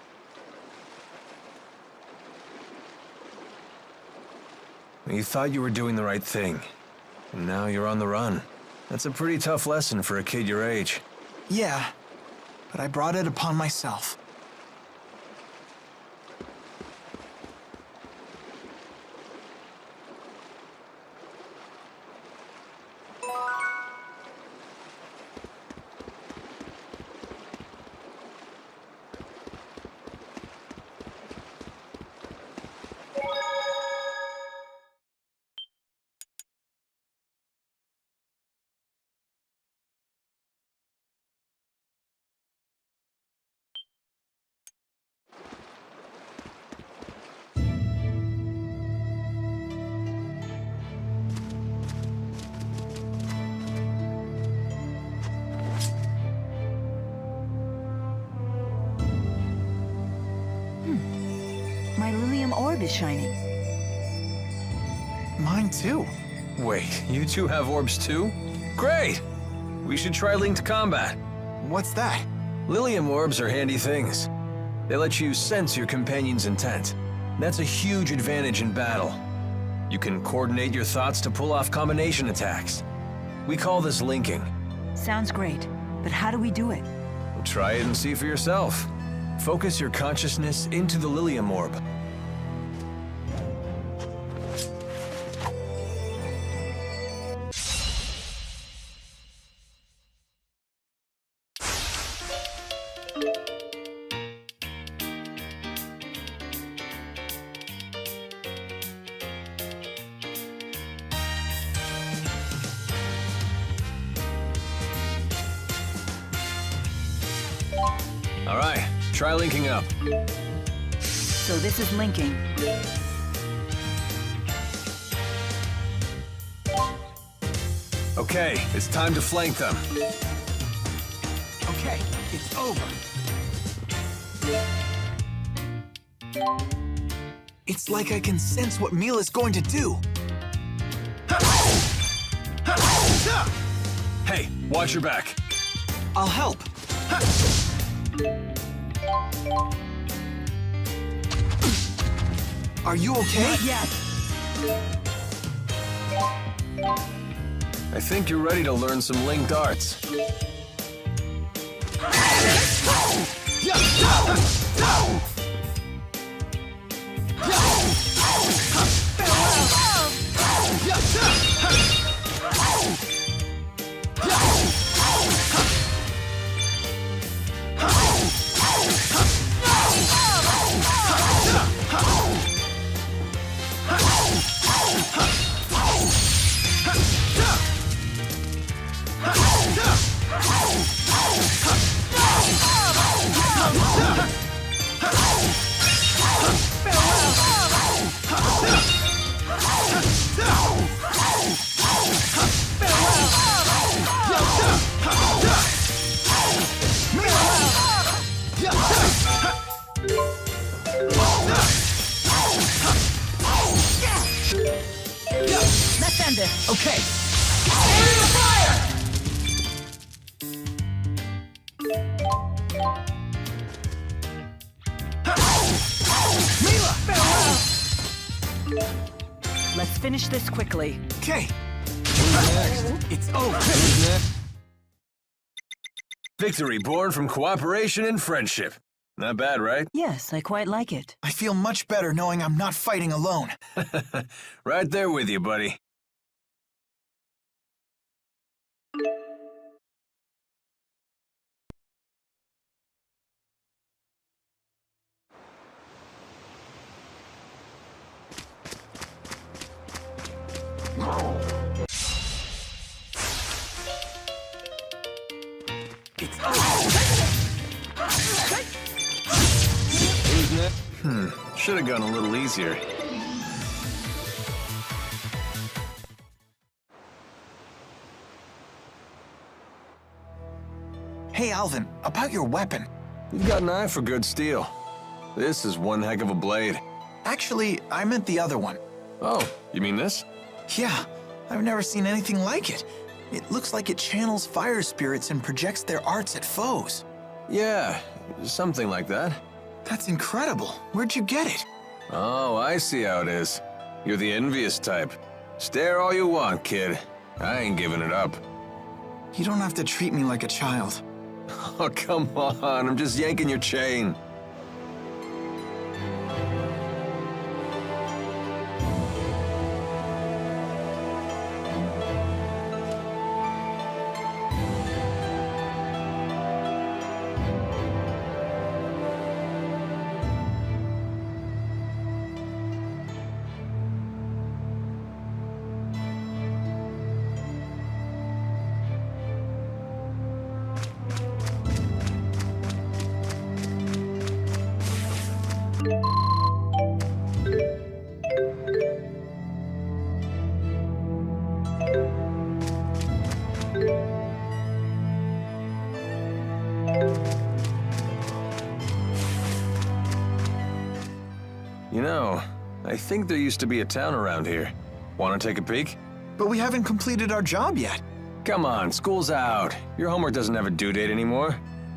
You thought you were doing the right thing, and now you're on the run. That's a pretty tough lesson for a kid your age. Yeah, but I brought it upon myself. My Lilium Orb is shining. Mine too. Wait, you two have orbs too? Great! We should try linked combat. What's that? Lilium orbs are handy things. They let you sense your companion's intent. That's a huge advantage in battle. You can coordinate your thoughts to pull off combination attacks. We call this linking. Sounds great. But how do we do it? Try it and see for yourself. Focus your consciousness into the Lilium Orb. All right, try linking up. So this is linking. Okay, it's time to flank them. Okay, it's over. It's like I can sense what Mila's going to do. Hey, watch your back. I'll help. Are you okay? Not yet. I think you're ready to learn some linked arts. Let's end this. Okay. Let's finish this quickly. Okay. It's over. Victory born from cooperation and friendship. Not bad, right? Yes, I quite like it. I feel much better knowing I'm not fighting alone. Right there with you, buddy. Should have gone a little easier. Hey, Alvin, about your weapon. You've got an eye for good steel. This is one heck of a blade. Actually, I meant the other one. Oh, you mean this? Yeah, I've never seen anything like it. It looks like it channels fire spirits and projects their arts at foes. Yeah, something like that. That's incredible. Where'd you get it? Oh, I see how it is. You're the envious type. Stare all you want, kid. I ain't giving it up. You don't have to treat me like a child. Oh, come on. I'm just yanking your chain. You know, I think there used to be a town around here. Want to take a peek? But we haven't completed our job yet. Come on, school's out. Your homework doesn't have a due date anymore.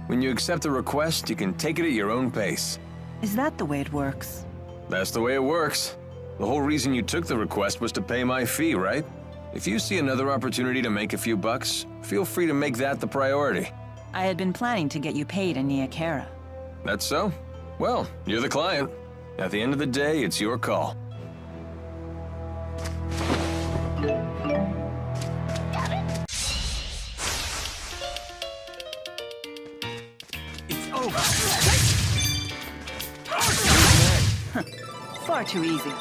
When you accept a request, you can take it at your own pace. Is that the way it works? That's the way it works. The whole reason you took the request was to pay my fee, right? If you see another opportunity to make a few bucks, feel free to make that the priority. I had been planning to get you paid in Nia Khera. That's so? Well, you're the client. At the end of the day, it's your call. It's over. Far too easy.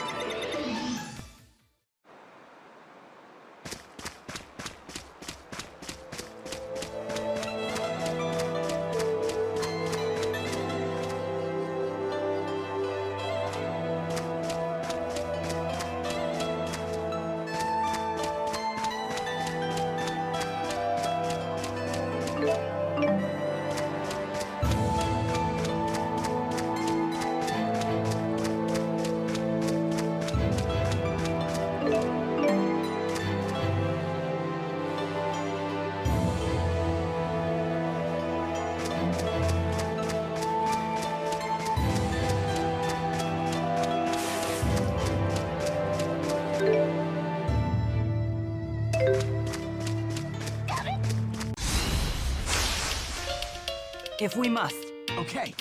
If we must. Okay,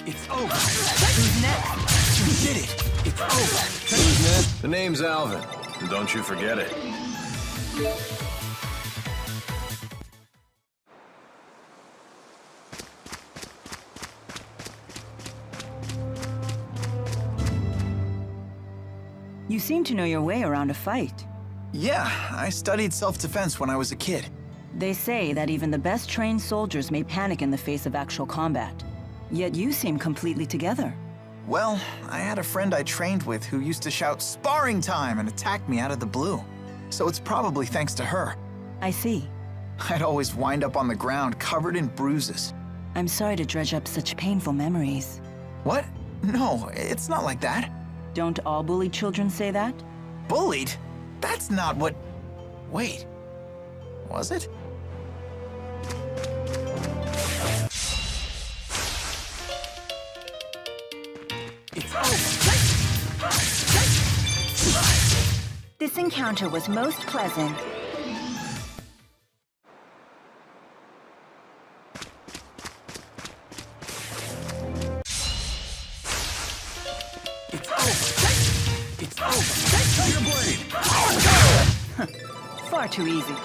it's over. Who's next? You did it. It's over. The name's Alvin. And don't you forget it. You seem to know your way around a fight. Yeah, I studied self-defense when I was a kid. They say that even the best trained soldiers may panic in the face of actual combat. Yet you seem completely together. Well, I had a friend I trained with who used to shout "sparring time" and attack me out of the blue. So it's probably thanks to her. I see. I'd always wind up on the ground covered in bruises. I'm sorry to dredge up such painful memories. What? No, it's not like that. Don't all bullied children say that? Bullied? That's not what... Wait. Was it? It's over. This encounter was most pleasant. It's over. It's over. Your blade. Far too easy.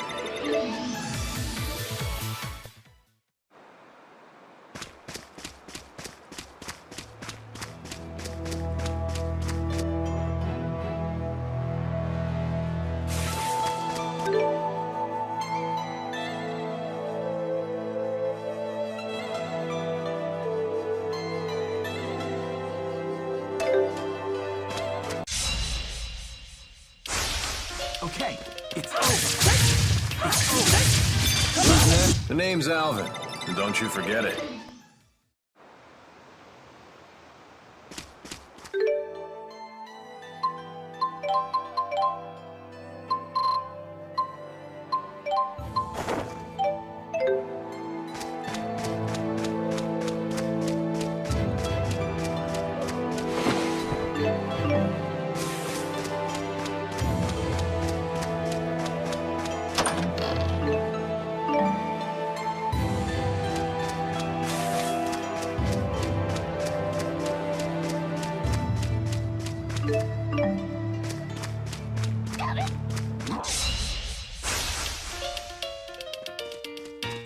Okay, it's over. It's over. The name's Alvin. And don't you forget it.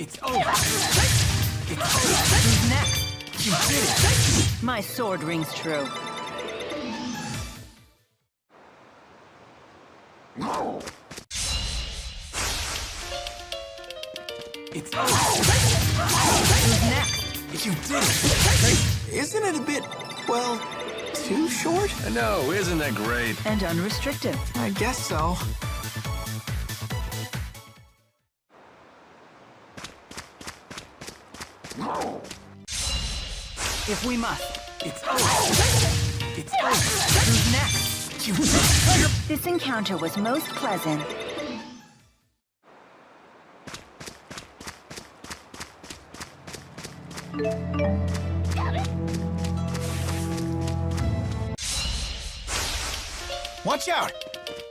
It's over. It's over. Who's next? You did it. My sword rings true. It's over. Who's next? You did it. Isn't it a bit, well, too short? I know, isn't that great? And unrestricted. I guess so. If we must. It's over. It's over. Who's next? You did it. This encounter was most pleasant. Watch out!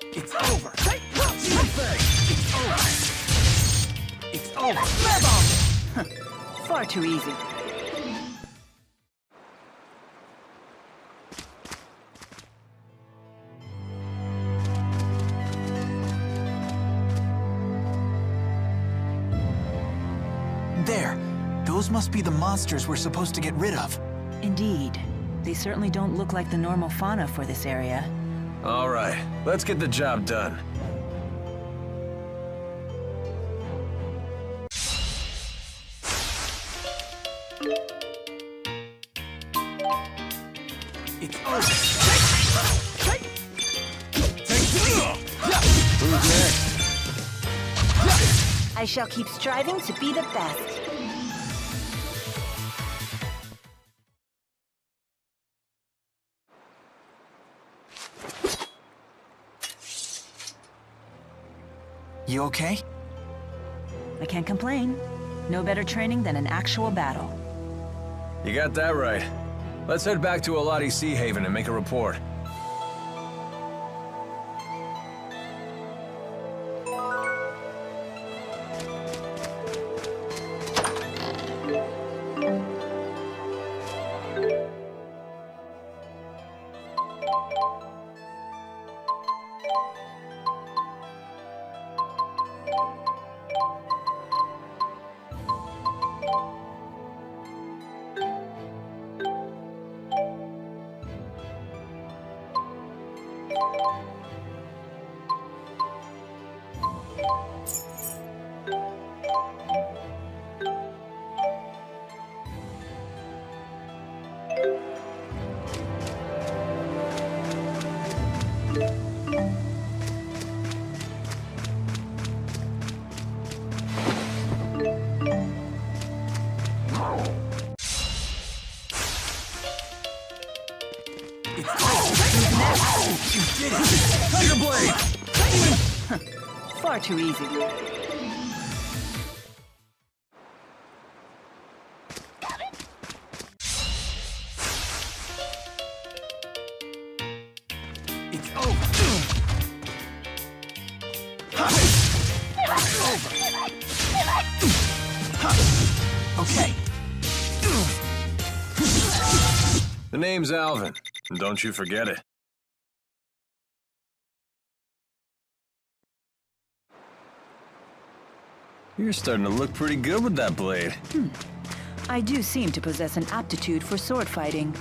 It's over. It's over. It's over. Far too easy. There. Those must be the monsters we're supposed to get rid of. Indeed. They certainly don't look like the normal fauna for this area. All right, let's get the job done. It's Who's next? I shall keep striving to be the best. You okay? I can't complain. No better training than an actual battle. You got that right. Let's head back to Alati Sea Haven and make a report. You did it! Tiger Blade! Far too easy. It's over! Okay. The name's Alvin, and don't you forget it. You're starting to look pretty good with that blade. I do seem to possess an aptitude for sword fighting.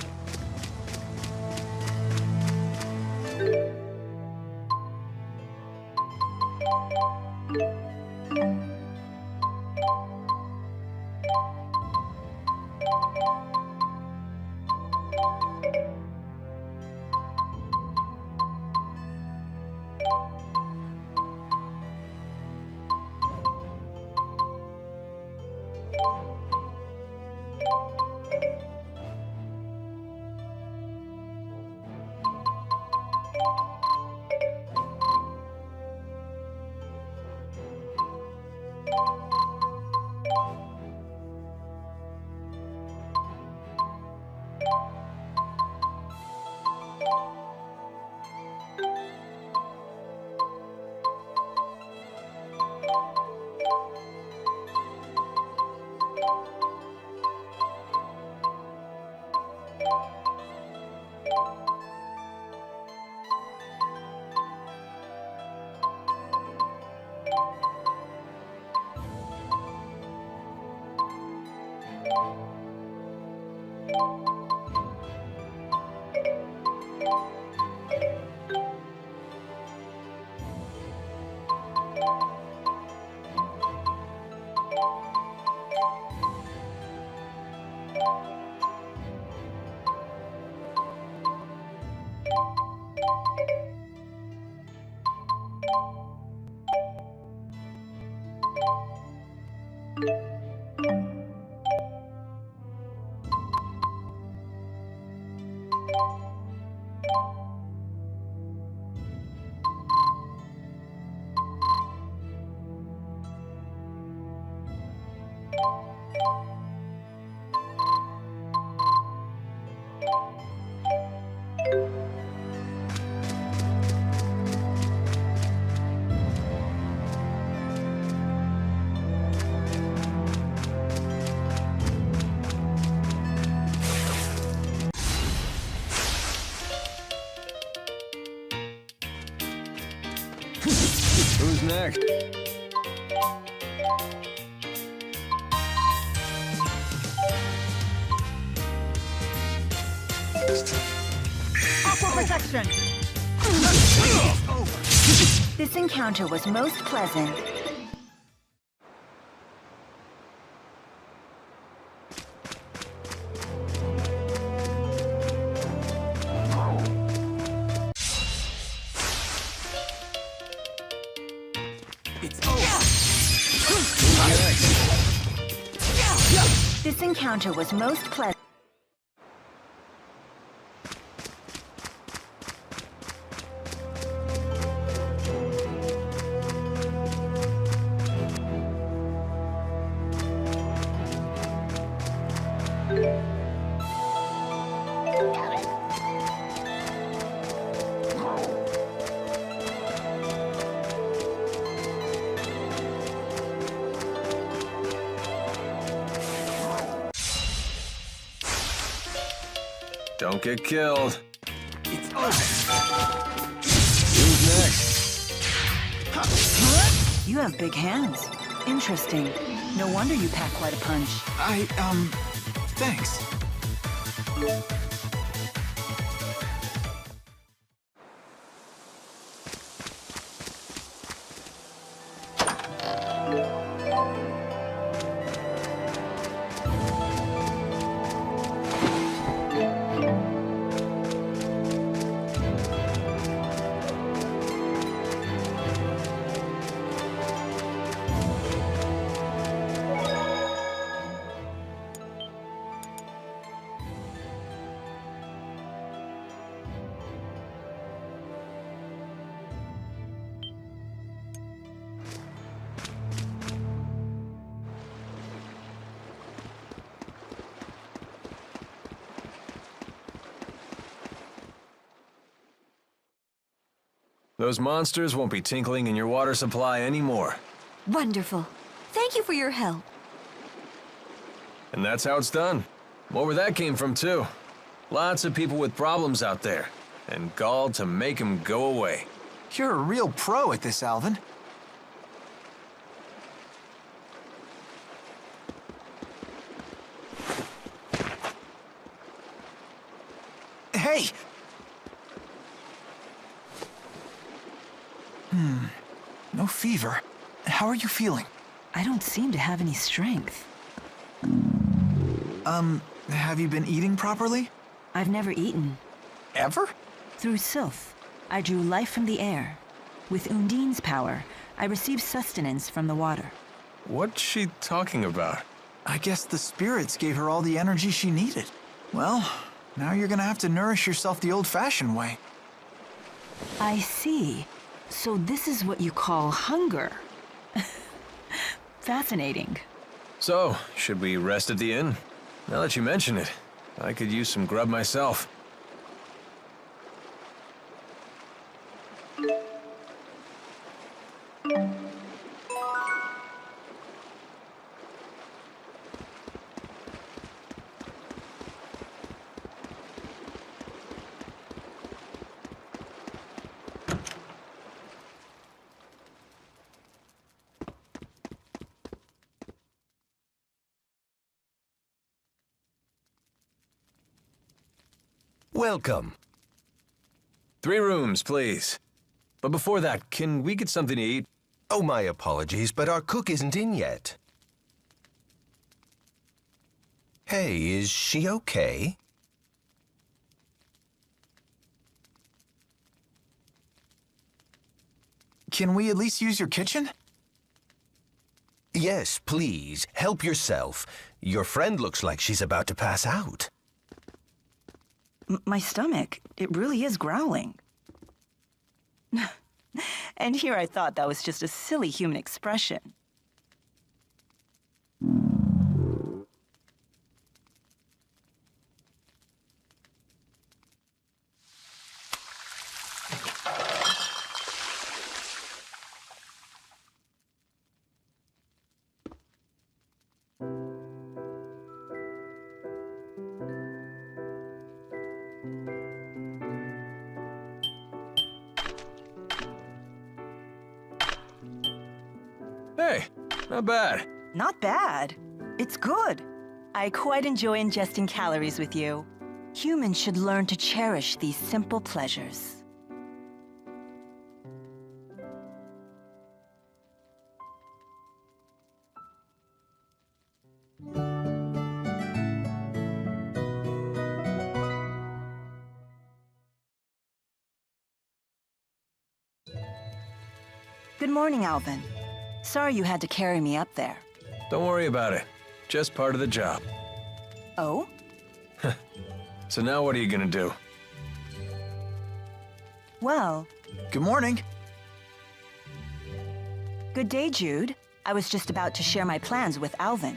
next? Aqua protection! This encounter was most pleasant. This encounter was most pleasant. Don't get killed. It's over. Who's next? You have big hands. Interesting. No wonder you pack quite a punch. Thanks. Those monsters won't be tinkling in your water supply anymore. Wonderful. Thank you for your help. And that's how it's done. More where that came from, too. Lots of people with problems out there. And gall to make them go away. You're a real pro at this, Alvin. Hey! No fever. How are you feeling? I don't seem to have any strength. Have you been eating properly? I've never eaten. Ever? Through Sylph, I drew life from the air. With Undine's power, I received sustenance from the water. What's she talking about? I guess the spirits gave her all the energy she needed. Well, now you're gonna have to nourish yourself the old-fashioned way. I see. So this is what you call hunger. Fascinating. So, should we rest at the inn? Now that you mention it, I could use some grub myself. Welcome. 3 rooms, please. But before that, can we get something to eat? Oh, my apologies, but our cook isn't in yet. Hey, is she okay? Can we at least use your kitchen? Yes, please. Help yourself. Your friend looks like she's about to pass out. My stomach, it really is growling. And here I thought that was just a silly human expression. Not bad. Not bad. It's good. I quite enjoy ingesting calories with you. Humans should learn to cherish these simple pleasures. Good morning, Alvin. Sorry you had to carry me up there. Don't worry about it. Just part of the job. Oh? So now what are you gonna do? Well, Good morning. good day, Jude. I was just about to share my plans with Alvin.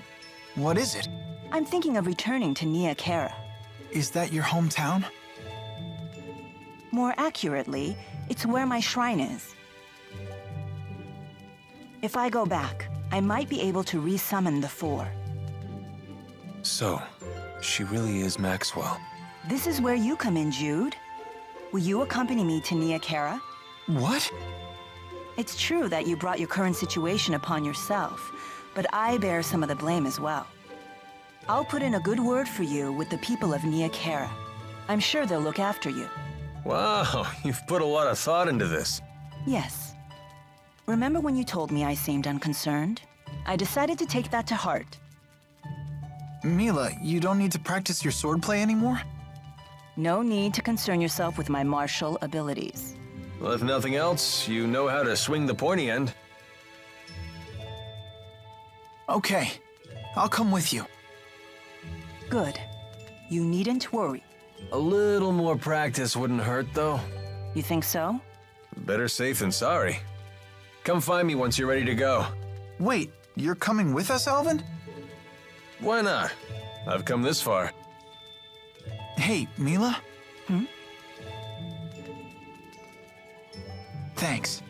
What is it? I'm thinking of returning to Nia Kara. Is that your hometown? More accurately, it's where my shrine is. If I go back, I might be able to re-summon the Four. So, she really is Maxwell. This is where you come in, Jude. Will you accompany me to Nia Kara? What? It's true that you brought your current situation upon yourself, but I bear some of the blame as well. I'll put in a good word for you with the people of Nia Kara. I'm sure they'll look after you. Wow, you've put a lot of thought into this. Yes. Remember when you told me I seemed unconcerned? I decided to take that to heart. Mila, you don't need to practice your swordplay anymore? No need to concern yourself with my martial abilities. Well, if nothing else, you know how to swing the pointy end. Okay, I'll come with you. Good. You needn't worry. A little more practice wouldn't hurt, though. You think so? Better safe than sorry. Come find me once you're ready to go. Wait, you're coming with us, Alvin? Why not? I've come this far. Hey, Mila? Hmm? Thanks.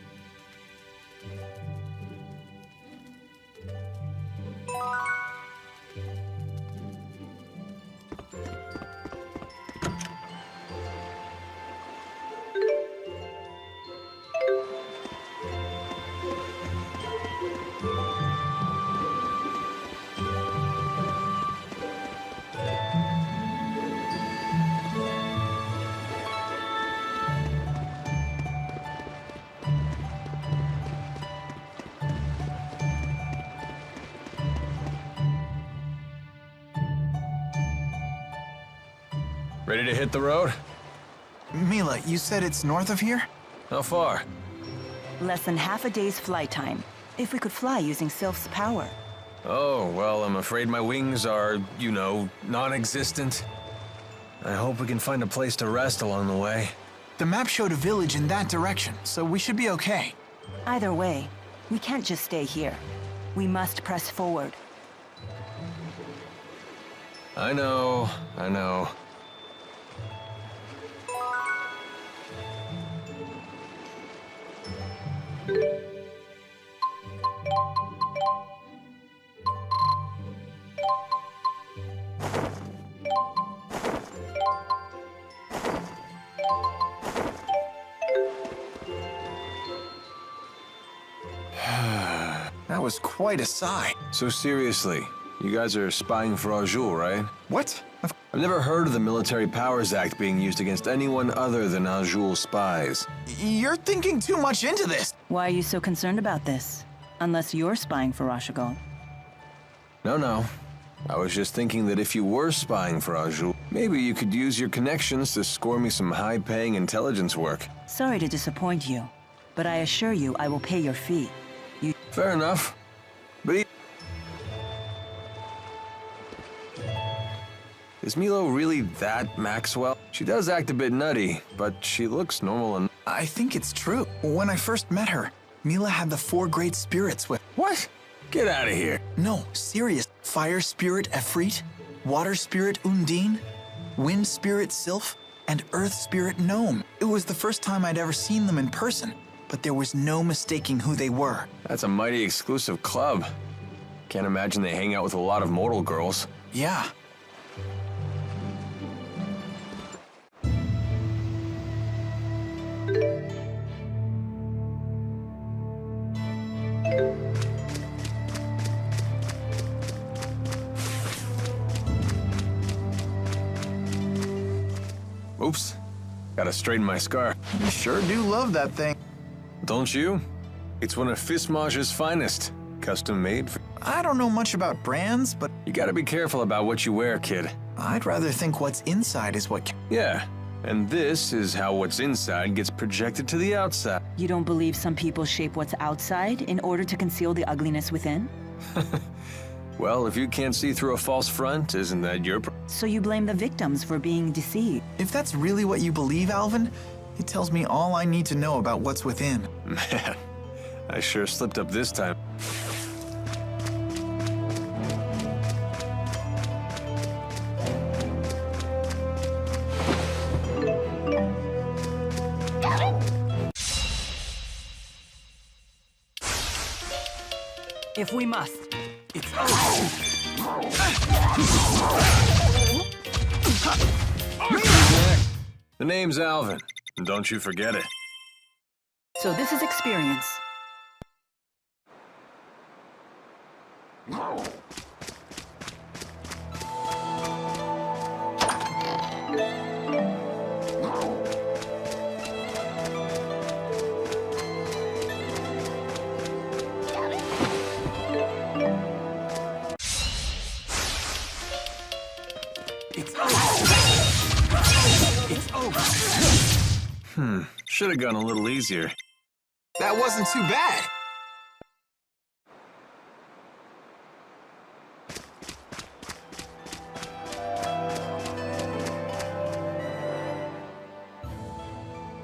Ready to hit the road? Mila, you said it's north of here? How far? Less than half a day's flight time, if we could fly using Sylph's power. Oh, well, I'm afraid my wings are, you know, non-existent. I hope we can find a place to rest along the way. The map showed a village in that direction, so we should be okay. Either way, we can't just stay here. We must press forward. I know. That was quite a sigh. So seriously, you guys are spying for Azul, right? What? I've never heard of the Military Powers Act being used against anyone other than Azul spies. You're thinking too much into this. Why are you so concerned about this? Unless you're spying for Rashagal. No. I was just thinking that if you were spying for Azul, maybe you could use your connections to score me some high-paying intelligence work. Sorry to disappoint you, but I assure you I will pay your fee. Fair enough. But is Milo really that Maxwell? She does act a bit nutty, but she looks normal and... I think it's true. When I first met her, Mila had the 4 great spirits with... What? Get out of here. No, serious. Fire spirit Efreet, water spirit Undine, wind spirit Sylph, and earth spirit Gnome. It was the first time I'd ever seen them in person, but there was no mistaking who they were. That's a mighty exclusive club. Can't imagine they hang out with a lot of mortal girls. Yeah. Oops. Gotta straighten my scar. You sure do love that thing. Don't you? It's one of Fismage's finest. Custom made for... I don't know much about brands, but You gotta be careful about what you wear, kid. I'd rather think what's inside is what... Yeah, and this is how what's inside gets projected to the outside. You don't believe some people shape what's outside in order to conceal the ugliness within? Well, if you can't see through a false front, isn't that your So you blame the victims for being deceived? If that's really what you believe, Alvin, it tells me all I need to know about what's within. Man, I sure slipped up this time. If we must. It's The name's Alvin, and don't you forget it. So this is experience. Should have gone a little easier. That wasn't too bad.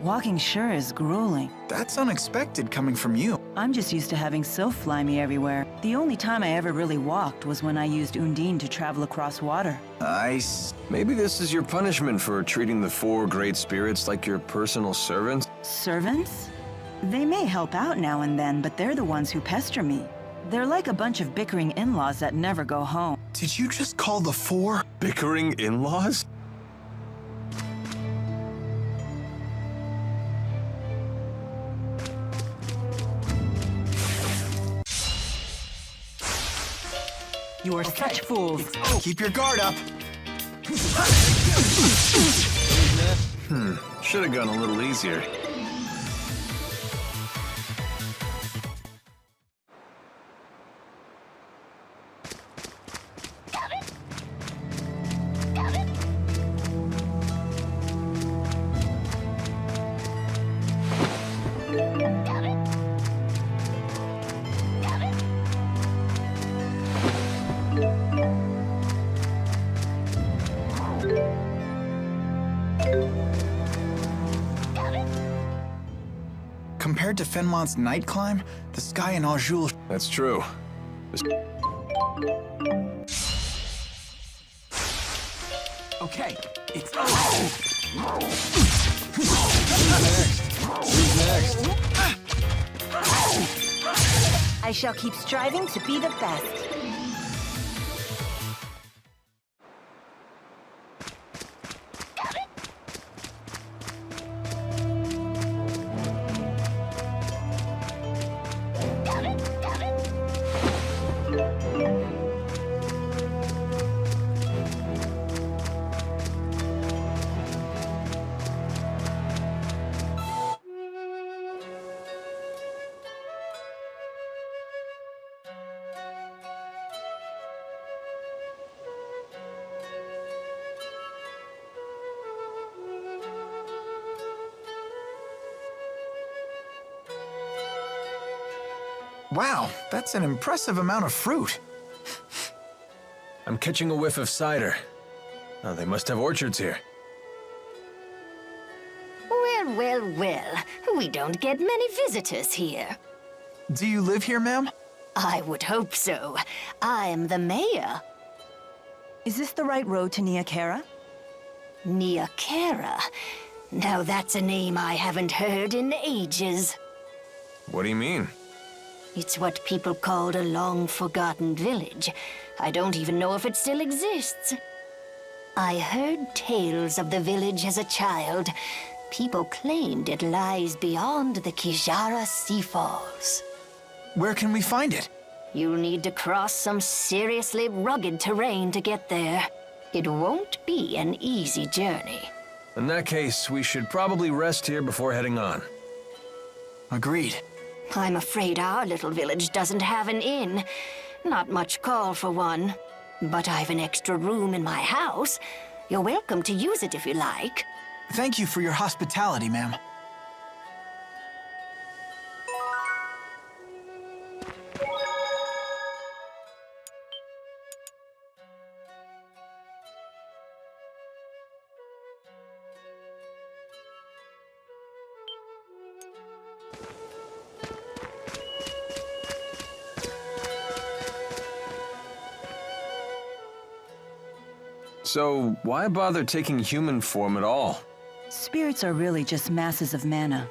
Walking sure is grueling. That's unexpected coming from you. I'm just used to having Sylph fly me everywhere. The only time I ever really walked was when I used Undine to travel across water. Maybe this is your punishment for treating the 4 great spirits like your personal servants? Servants? They may help out now and then, but they're the ones who pester me. They're like a bunch of bickering in-laws that never go home. Did you just call the 4? Bickering in-laws? You are such fools. Keep your guard up. Should have gone a little easier. Compared to Fenmont's night climb, the sky in Aujul... That's true. Okay, it's... Next. I shall keep striving to be the best. Wow, that's an impressive amount of fruit. I'm catching a whiff of cider. Oh, they must have orchards here. Well, well, well. We don't get many visitors here. Do you live here, ma'am? I would hope so. I'm the mayor. Is this the right road to Niakara? Niakara. Now that's a name I haven't heard in ages. What do you mean? It's what people called a long-forgotten village. I don't even know if it still exists. I heard tales of the village as a child. People claimed it lies beyond the Kijara Sea Falls. Where can we find it? You'll need to cross some seriously rugged terrain to get there. It won't be an easy journey. In that case, we should probably rest here before heading on. Agreed. I'm afraid our little village doesn't have an inn. Not much call for one. But I've an extra room in my house. You're welcome to use it if you like. Thank you for your hospitality, ma'am. So, why bother taking human form at all? Spirits are really just masses of mana.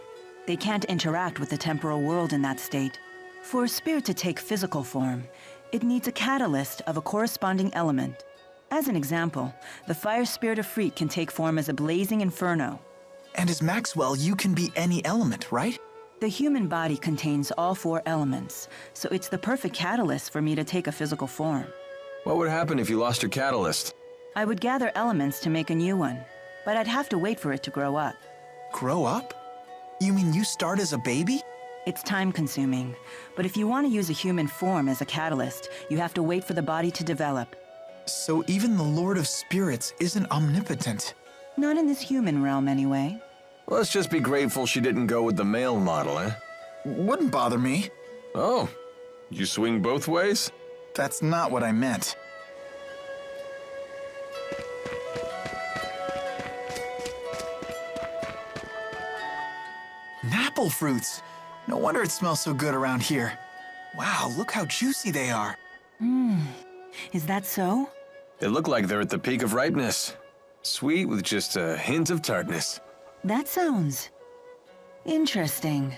They can't interact with the temporal world in that state. For a spirit to take physical form, it needs a catalyst of a corresponding element. As an example, the fire spirit of Freet can take form as a blazing inferno. And as Maxwell, you can be any element, right? The human body contains all 4 elements, so it's the perfect catalyst for me to take a physical form. What would happen if you lost your catalyst? I would gather elements to make a new one, but I'd have to wait for it to grow up. Grow up? You mean you start as a baby? It's time-consuming, but if you want to use a human form as a catalyst, you have to wait for the body to develop. So even the Lord of Spirits isn't omnipotent. Not in this human realm, anyway. Let's just be grateful she didn't go with the male model, eh? Wouldn't bother me. Oh, you swing both ways? That's not what I meant. Apple fruits. No wonder it smells so good around here. Wow, look how juicy they are. Is that so? They look like they're at the peak of ripeness. Sweet with just a hint of tartness. That sounds interesting.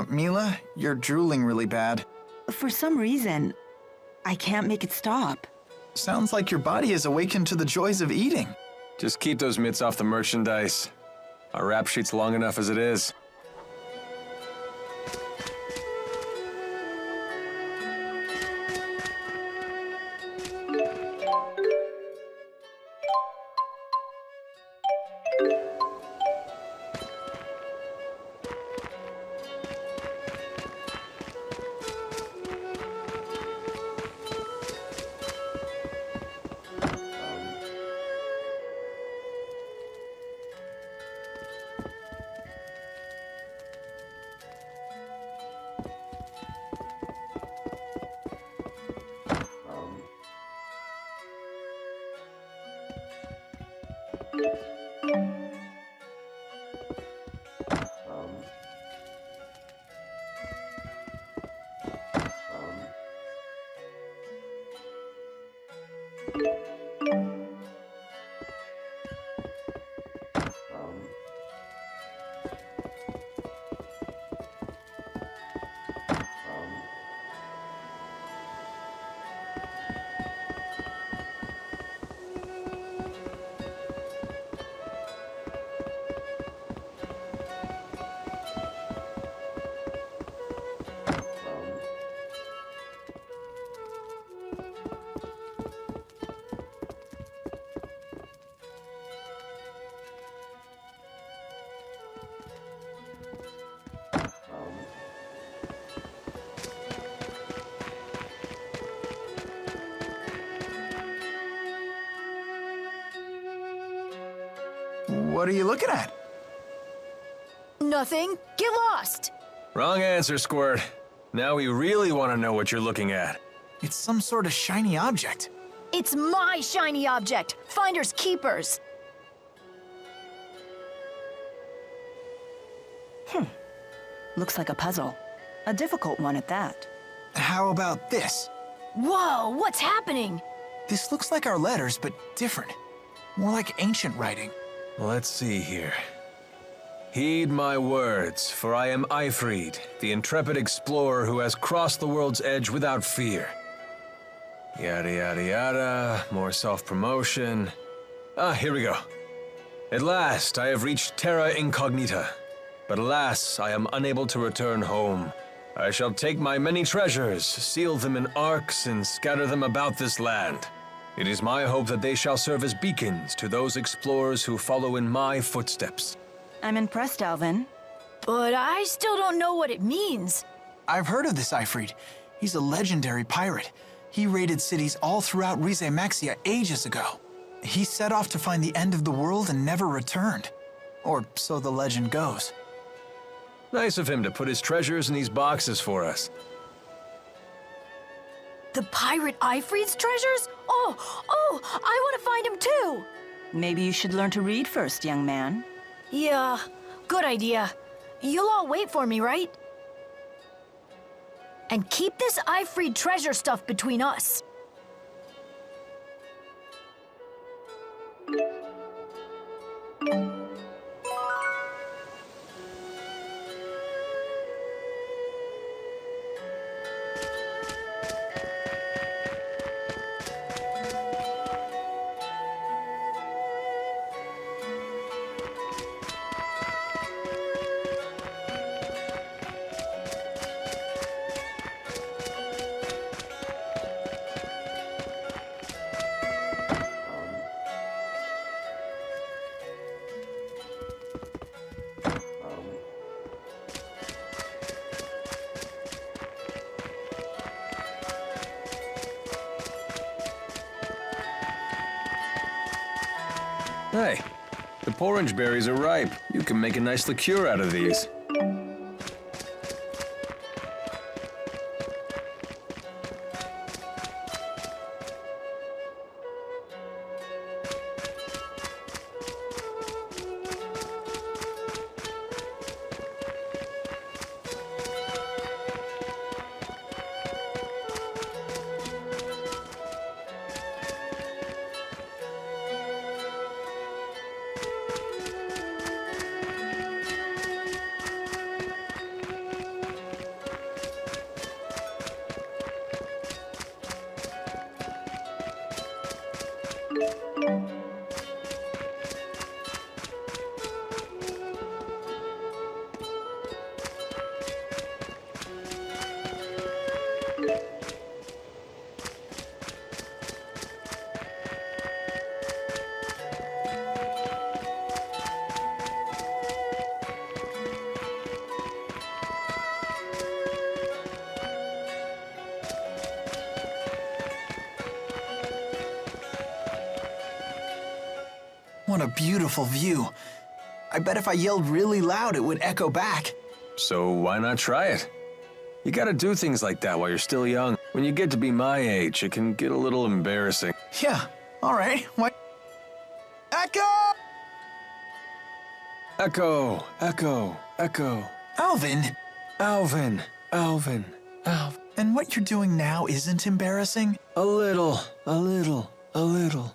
Mila, you're drooling really bad. For some reason, I can't make it stop. Sounds like your body is awakened to the joys of eating. Just keep those mitts off the merchandise. Our rap sheet's long enough as it is. What are you looking at? Nothing. Get lost. Wrong answer, Squirt. Now we really want to know what you're looking at. It's some sort of shiny object. It's my shiny object. Finders keepers. Looks like a puzzle. A difficult one at that. How about this? Whoa, what's happening? This looks like our letters, but different. More like ancient writing. Let's see here. Heed my words, for I am Ifrid, the intrepid explorer who has crossed the world's edge without fear. Yada yada yada, more self-promotion. Here we go. At last, I have reached Terra Incognita. But alas, I am unable to return home. I shall take my many treasures, seal them in arks, and scatter them about this land. It is my hope that they shall serve as beacons to those explorers who follow in my footsteps. I'm impressed, Alvin. But I still don't know what it means. I've heard of this Ifrit. He's a legendary pirate. He raided cities all throughout Rize Maxia ages ago. He set off to find the end of the world and never returned. Or so the legend goes. Nice of him to put his treasures in these boxes for us. The pirate Ifrit's treasures? Oh, I want to find him too! Maybe you should learn to read first, young man. Yeah, good idea. You'll all wait for me, right? And keep this Ifrit treasure stuff between us. Hey, the porridge berries are ripe. You can make a nice liqueur out of these. What a beautiful view. I bet if I yelled really loud, it would echo back. So why not try it? You gotta do things like that while you're still young. When you get to be my age, it can get a little embarrassing. Yeah, all right. What? Echo! Echo, echo, echo. Alvin! Alvin, Alvin, Alvin. And what you're doing now isn't embarrassing? A little, a little, a little.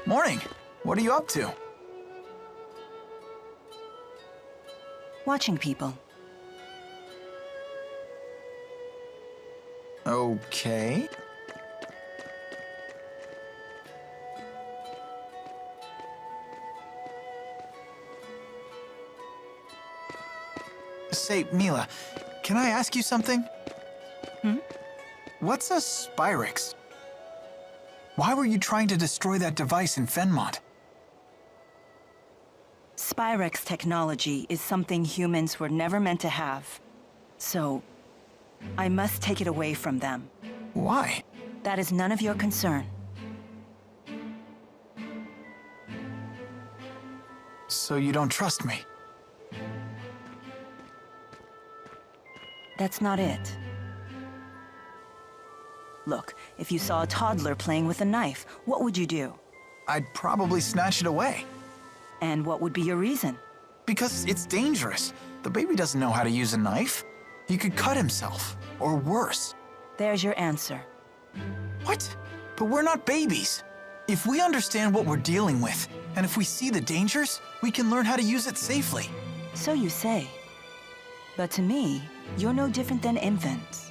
Morning. What are you up to? Watching people. Okay. Say, Mila, can I ask you something? What's a Spyrix? Why were you trying to destroy that device in Fenmont? Spyrex technology is something humans were never meant to have. So, I must take it away from them. Why? That is none of your concern. So you don't trust me? That's not it. Look, if you saw a toddler playing with a knife, what would you do? I'd probably snatch it away. And what would be your reason? Because it's dangerous. The baby doesn't know how to use a knife. He could cut himself, or worse. There's your answer. What? But we're not babies. If we understand what we're dealing with, and if we see the dangers, we can learn how to use it safely. So you say. But to me, you're no different than infants.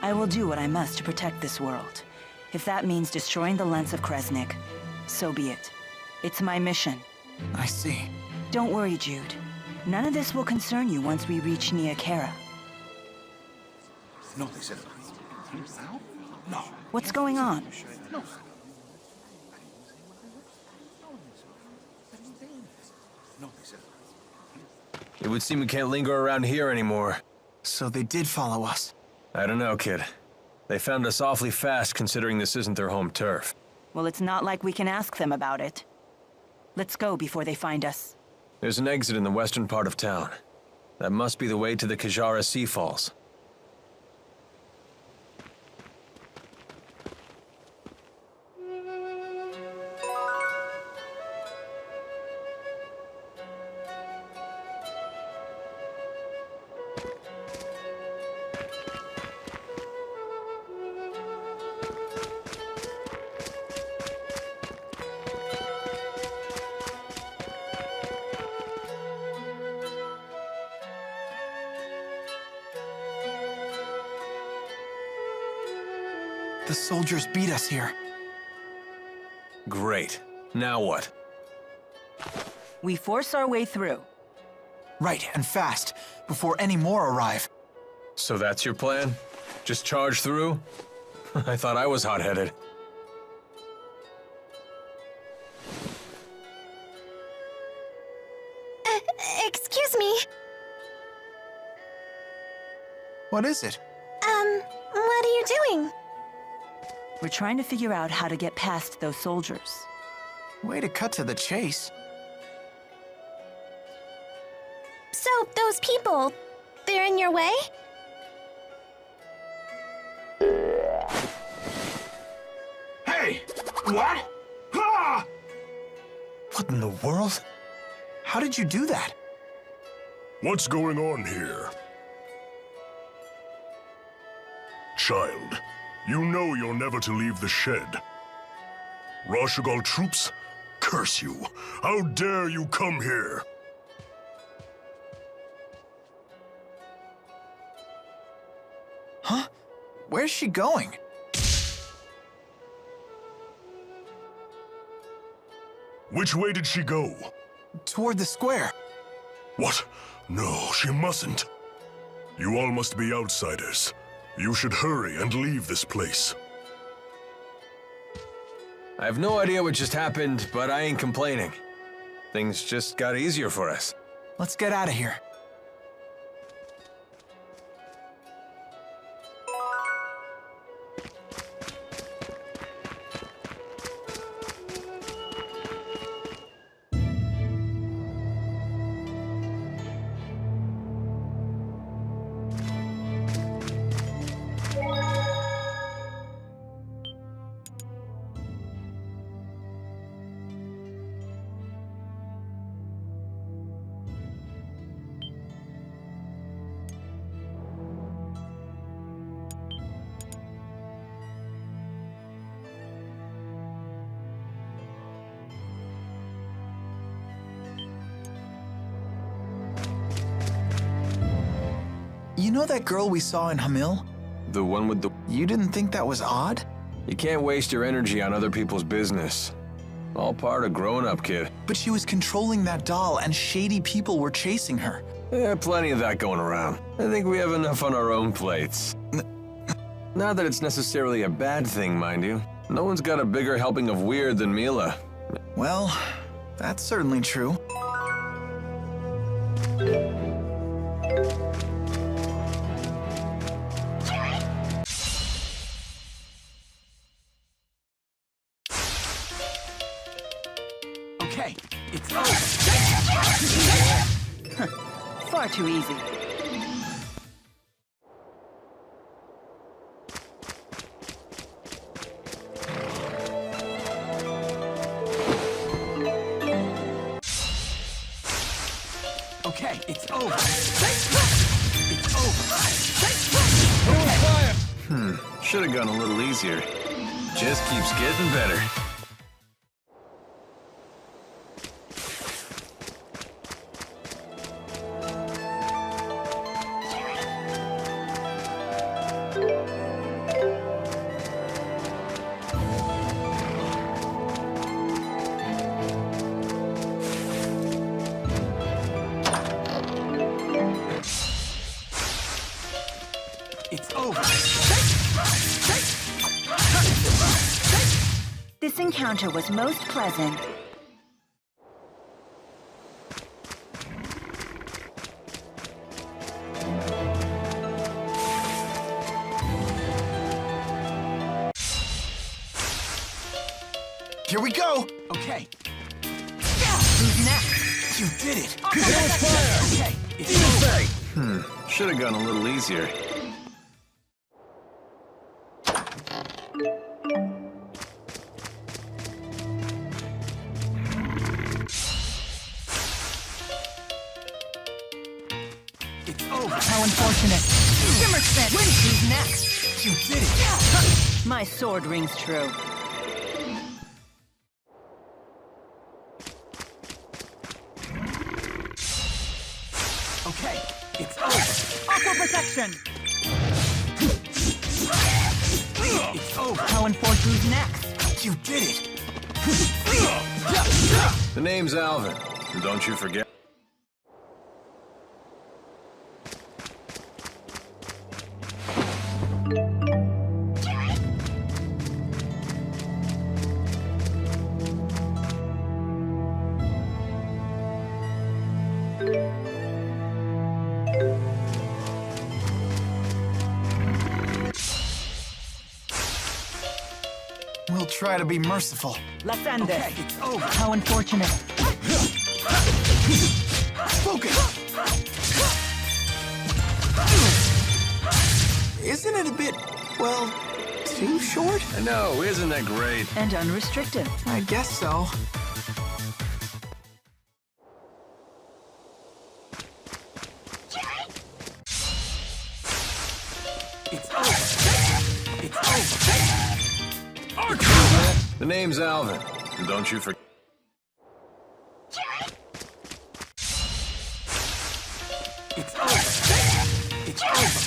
I will do what I must to protect this world. If that means destroying the lens of Kresnik, so be it. It's my mission. I see. Don't worry, Jude. None of this will concern you once we reach Nia Kara. No, they said. No. What's going on? No. It would seem we can't linger around here anymore. So they did follow us. I don't know, kid. They found us awfully fast considering this isn't their home turf. Well, it's not like we can ask them about it. Let's go before they find us. There's an exit in the western part of town. That must be the way to the Kajara Sea Falls. The soldiers beat us here. Great. Now what? We force our way through. Right, and fast, before any more arrive. So that's your plan? Just charge through? I thought I was hot-headed. Excuse me. What is it? What are you doing? We're trying to figure out how to get past those soldiers. Way to cut to the chase. So, those people, they're in your way? Hey! What? Ah! What in the world? How did you do that? What's going on here? Child, you know you're never to leave the shed. Rashugal troops? Curse you! How dare you come here? Huh? Where's she going? Which way did she go? Toward the square. What? No, she mustn't. You all must be outsiders. You should hurry and leave this place. I have no idea what just happened, but I ain't complaining. Things just got easier for us. Let's get out of here. You know that girl we saw in Hamil? The one with the... You didn't think that was odd? You can't waste your energy on other people's business. All part of growing up, kid. But she was controlling that doll and shady people were chasing her. Plenty of that going around. I think we have enough on our own plates. Not that it's necessarily a bad thing, mind you. No one's got a bigger helping of weird than Mila. Well, that's certainly true. Okay, it's Far too easy. Okay, it's over. It's over. Should have gone a little easier. Just keeps getting better. It's over. This encounter was most pleasant. Here we go. Okay. Who's next? You did it. Okay, it's over. Should have gone a little easier. It's over. How unfortunate. Shimmer spin. Who's next? You did it. My sword rings true. Okay, it's over. Aqua protection. It's over. How unfortunate. Who's next? You did it. The name's Alvin. And don't you forget. We'll try to be merciful. Let's end Okay, this. it's over. How unfortunate. Focus. Isn't it a bit, well, too short? I know, isn't that great? And unrestricted. I guess so. It's over. It's over. The name's Alvin. And don't you forget. It's over. It's over.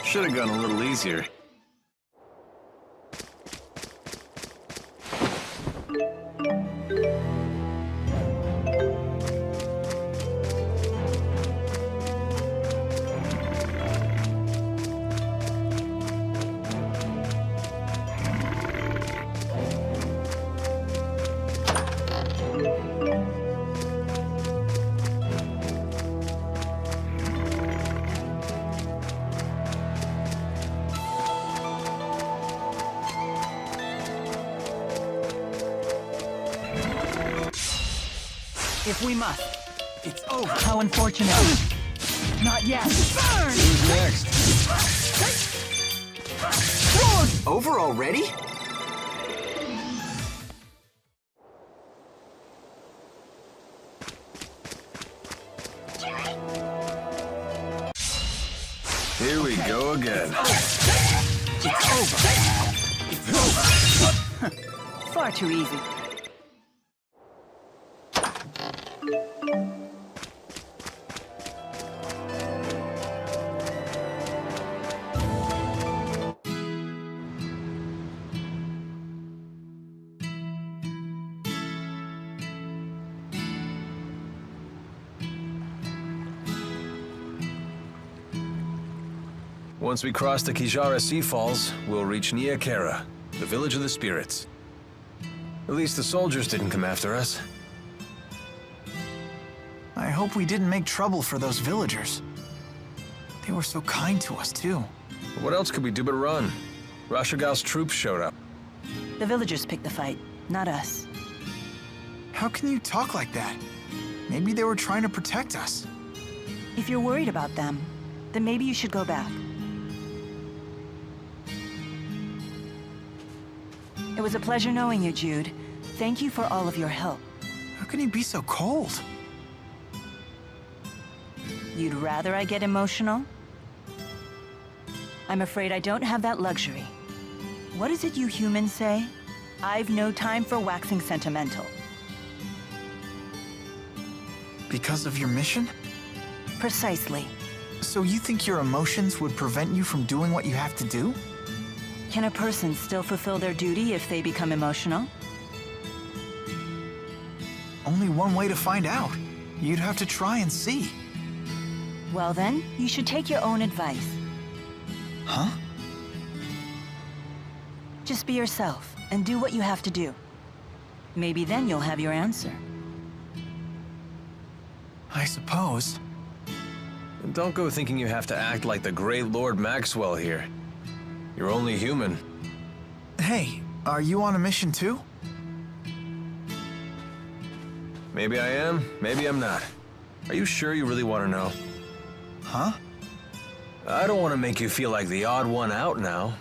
Should have gone a little easier. If we must. It's over. How unfortunate. Not yet. Burn! Who's next? Over already? Here we go again. It's over. It's over. Far too easy. Once we cross the Kijara Sea Falls, we'll reach Nia Kara, the village of the spirits. At least the soldiers didn't come after us. I hope we didn't make trouble for those villagers. They were so kind to us, too. But what else could we do but run? Rashogal's troops showed up. The villagers picked the fight, not us. How can you talk like that? Maybe they were trying to protect us. If you're worried about them, then maybe you should go back. It was a pleasure knowing you, Jude. Thank you for all of your help. How can he be so cold? You'd rather I get emotional? I'm afraid I don't have that luxury. What is it you humans say? I've no time for waxing sentimental. Because of your mission? Precisely. So you think your emotions would prevent you from doing what you have to do? Can a person still fulfill their duty if they become emotional? Only one way to find out. You'd have to try and see. Well then, you should take your own advice. Huh? Just be yourself and do what you have to do. Maybe then you'll have your answer. I suppose. And don't go thinking you have to act like the great Lord Maxwell here. You're only human. Hey, are you on a mission too? Maybe I am, maybe I'm not. Are you sure you really want to know? Huh? I don't want to make you feel like the odd one out now.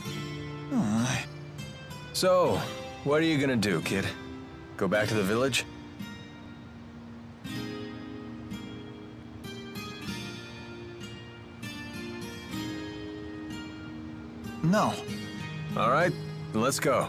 So, what are you gonna do, kid? Go back to the village? No. All right, then let's go.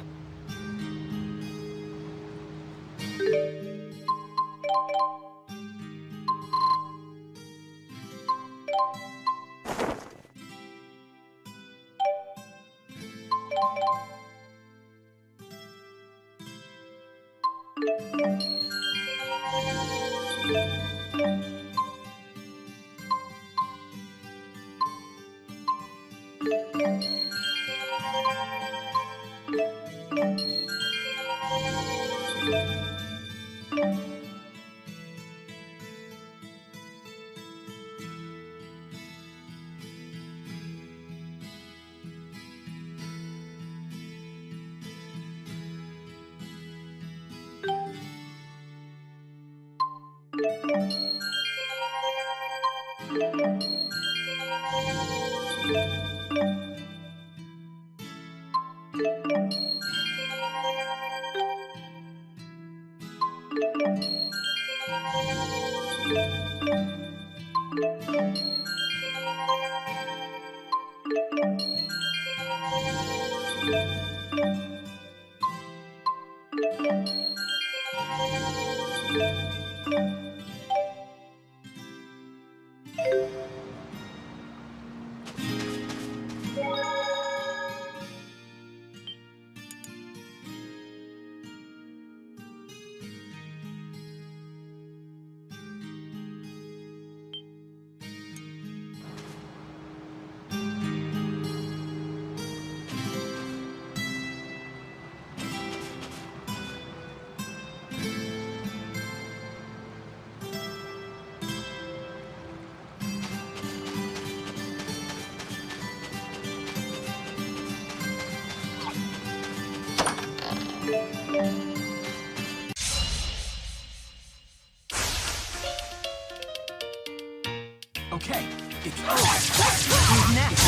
Okay, it's Who's next?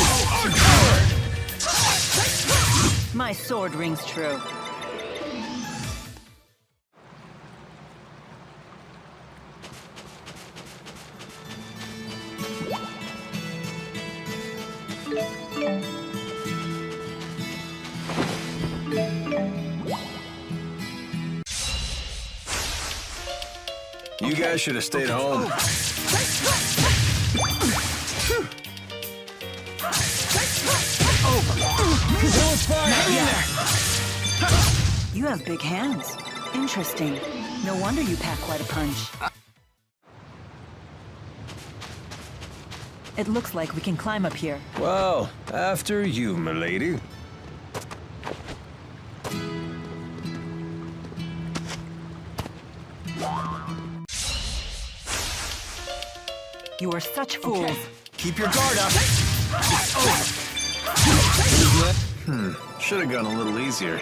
My sword rings true. You guys should have stayed home. You have big hands. Interesting. No wonder you pack quite a punch. It looks like we can climb up here. Well, after you, milady. You are such fools. Okay. Keep your guard up. Should have gone a little easier.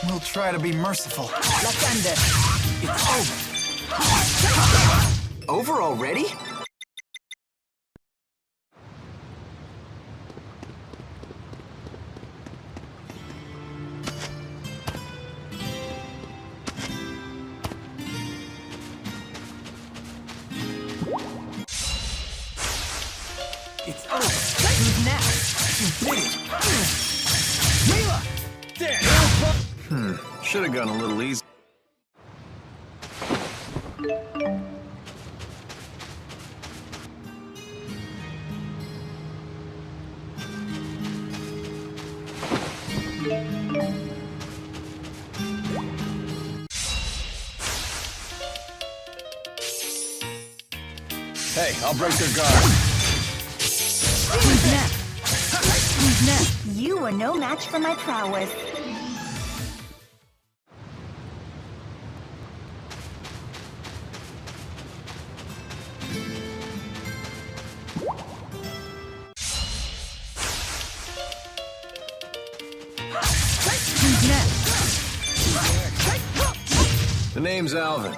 We'll try to be merciful. Let's end this. It's over. Over already? It's over. Who's next? You did it. Mila! There! Should have gone a little easy. Hey, I'll break their guard. Who's next? Who's next? You are no match for my prowess. Who's next? The name's Alvin.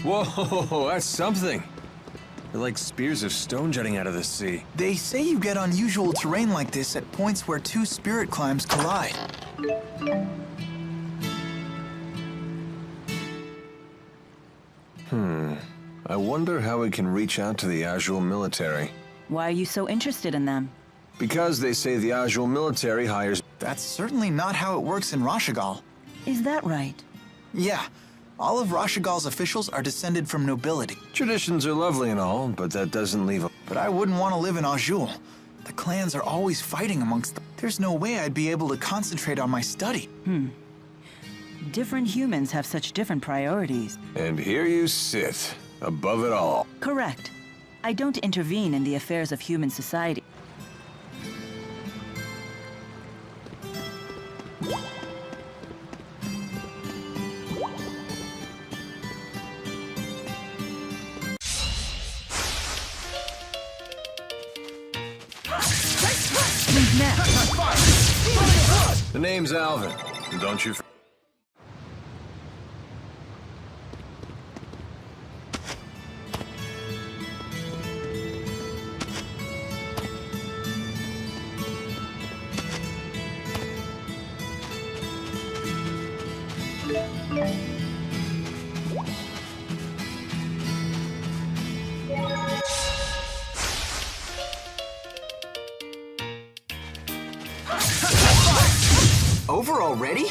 Whoa, that's something. They're like spears of stone jutting out of the sea. They say you get unusual terrain like this at points where two spirit climbs collide. I wonder how we can reach out to the Azul military. Why are you so interested in them? Because they say the Azul military hires... That's certainly not how it works in Rashigal. Is that right? Yeah, all of Rashigal's officials are descended from nobility. Traditions are lovely and all, but that doesn't leave a... But I wouldn't want to live in Azul. The clans are always fighting amongst them. There's no way I'd be able to concentrate on my study. Different humans have such different priorities. And here you sit, above it all. Correct. I don't intervene in the affairs of human society. Who's next? The name's Alvin. Don't you... Over already?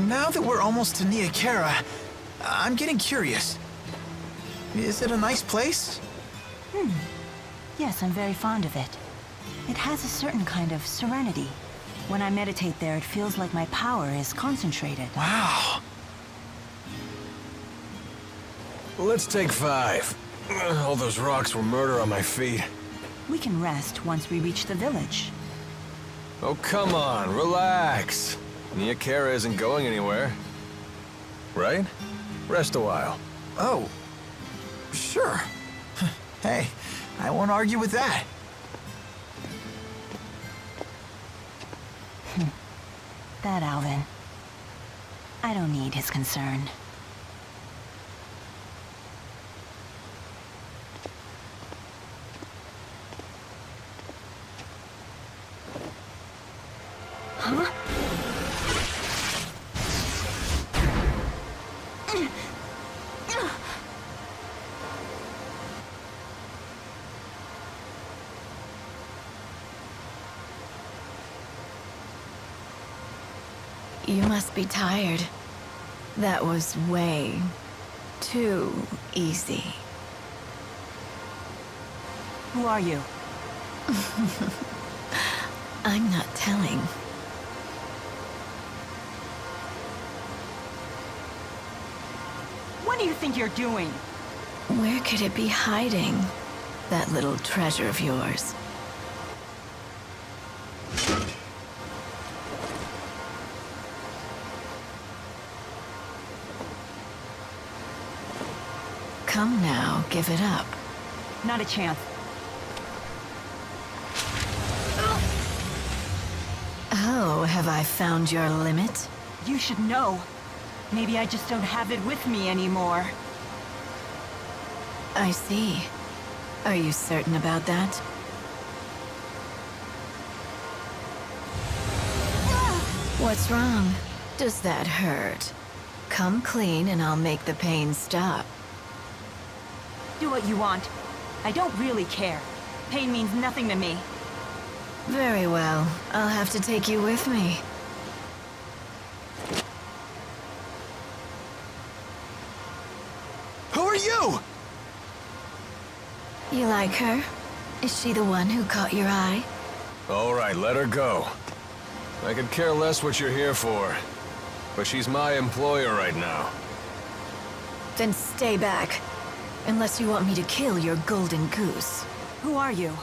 Now that we're almost to Niakara, I'm getting curious. Is it a nice place? Yes, I'm very fond of it. It has a certain kind of serenity. When I meditate there, it feels like my power is concentrated. Wow. Let's take 5. All those rocks were murder on my feet. We can rest once we reach the village. Oh, come on, relax. Niakara isn't going anywhere. Right? Rest a while. Oh, sure. Hey, I won't argue with that. That Alvin. I don't need his concern. Huh? You must be tired. That was way too easy. Who are you? I'm not telling. What do you think you're doing? Where could it be hiding? That little treasure of yours. Come now, give it up. Not a chance. Oh, have I found your limit? You should know. Maybe I just don't have it with me anymore. I see. Are you certain about that? What's wrong? Does that hurt? Come clean and I'll make the pain stop. Do what you want. I don't really care. Pain means nothing to me. Very well. I'll have to take you with me. Who are you? You like her? Is she the one who caught your eye? All right, let her go. I could care less what you're here for, but she's my employer right now. Then stay back. Unless you want me to kill your golden goose. Who are you?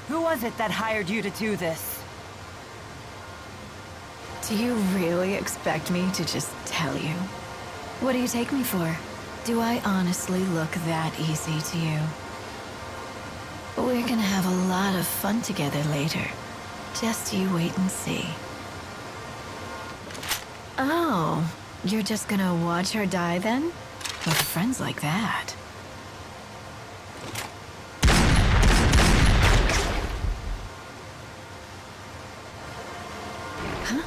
Who was it that hired you to do this? Do you really expect me to just tell you? What do you take me for? Do I honestly look that easy to you? We're gonna have a lot of fun together later. Just you wait and see. Oh, you're just gonna watch her die then? With friends like that. Huh?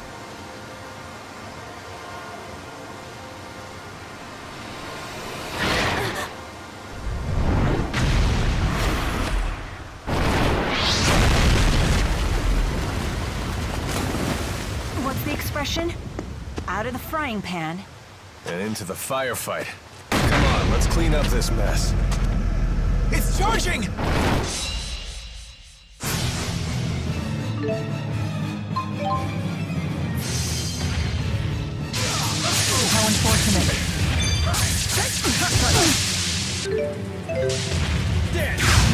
What's the expression? Out of the frying pan. And into the firefight. Come on, let's clean up this mess. It's charging! How unfortunate.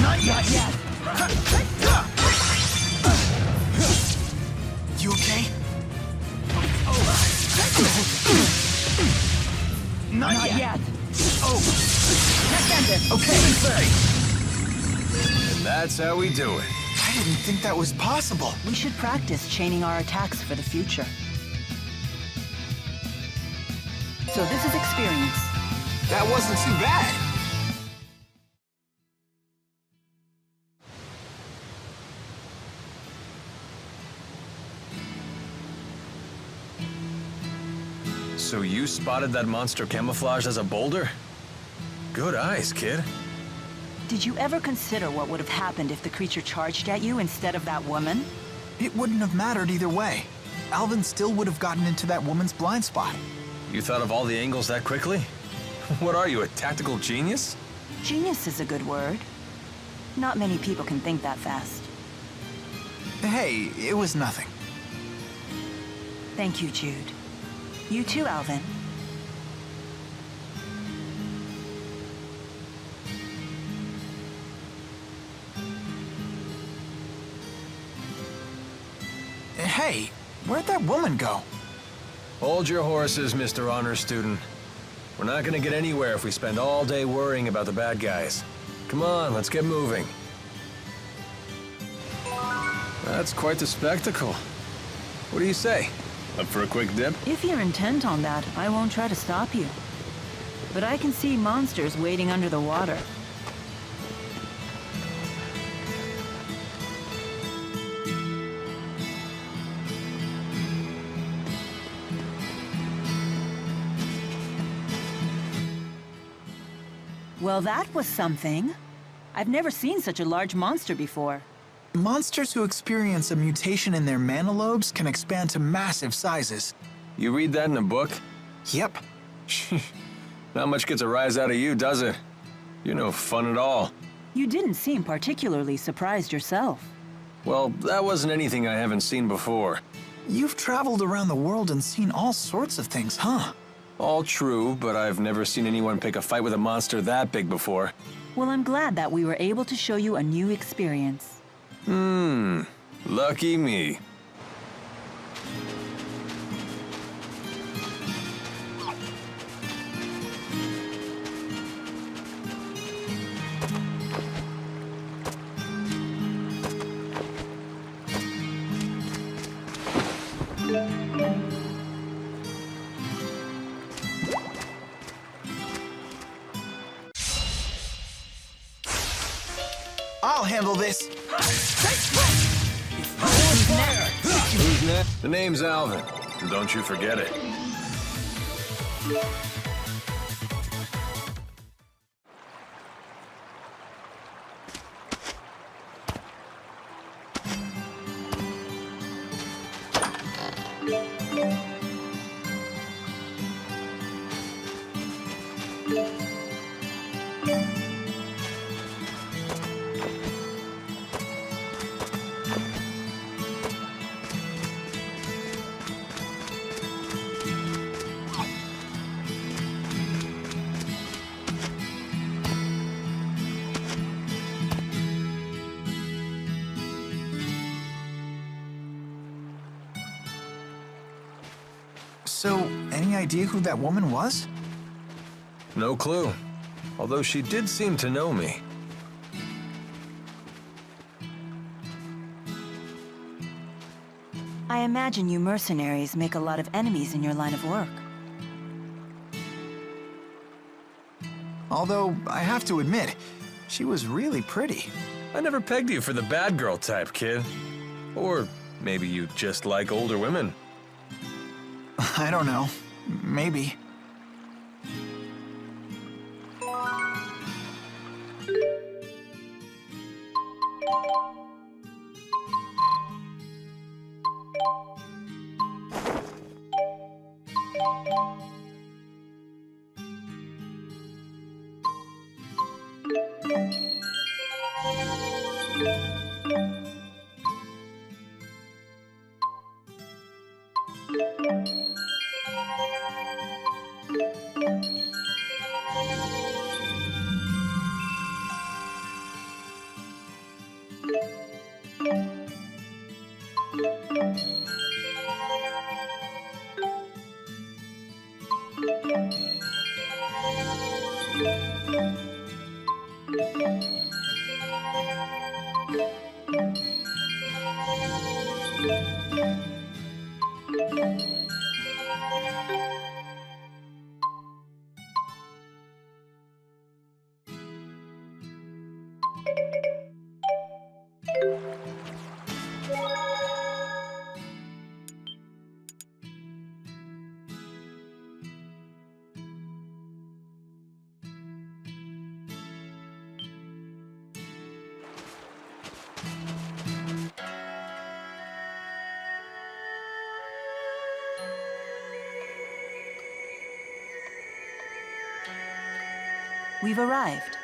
Not yet. You okay? Not yet. Oh. Okay. And that's how we do it. I didn't think that was possible. We should practice chaining our attacks for the future. So this is experience. That wasn't too bad. So you spotted that monster camouflaged as a boulder? Good eyes, kid. Did you ever consider what would have happened if the creature charged at you instead of that woman? It wouldn't have mattered either way. Alvin still would have gotten into that woman's blind spot. You thought of all the angles that quickly? What are you, a tactical genius? Genius is a good word. Not many people can think that fast. Hey, it was nothing. Thank you, Jude. You too, Alvin. Hey, where'd that woman go? Hold your horses, Mr. Honor Student. We're not gonna get anywhere if we spend all day worrying about the bad guys. Come on, let's get moving. That's quite the spectacle. What do you say? Up for a quick dip? If you're intent on that, I won't try to stop you. But I can see monsters waiting under the water. Well, that was something. I've never seen such a large monster before. Monsters who experience a mutation in their mana lobes can expand to massive sizes. You read that in a book? Yep. Not much gets a rise out of you, does it? You're no fun at all. You didn't seem particularly surprised yourself. Well, that wasn't anything I haven't seen before. You've traveled around the world and seen all sorts of things, huh? All true, but I've never seen anyone pick a fight with a monster that big before. Well, I'm glad that we were able to show you a new experience. Lucky me. I'll handle this. Who's next? The name's Alvin. Don't you forget it. So, any idea who that woman was? No clue. Although she did seem to know me. I imagine you mercenaries make a lot of enemies in your line of work. Although, I have to admit, she was really pretty. I never pegged you for the bad girl type, kid. Or maybe you just like older women. I don't know. Maybe. We've arrived.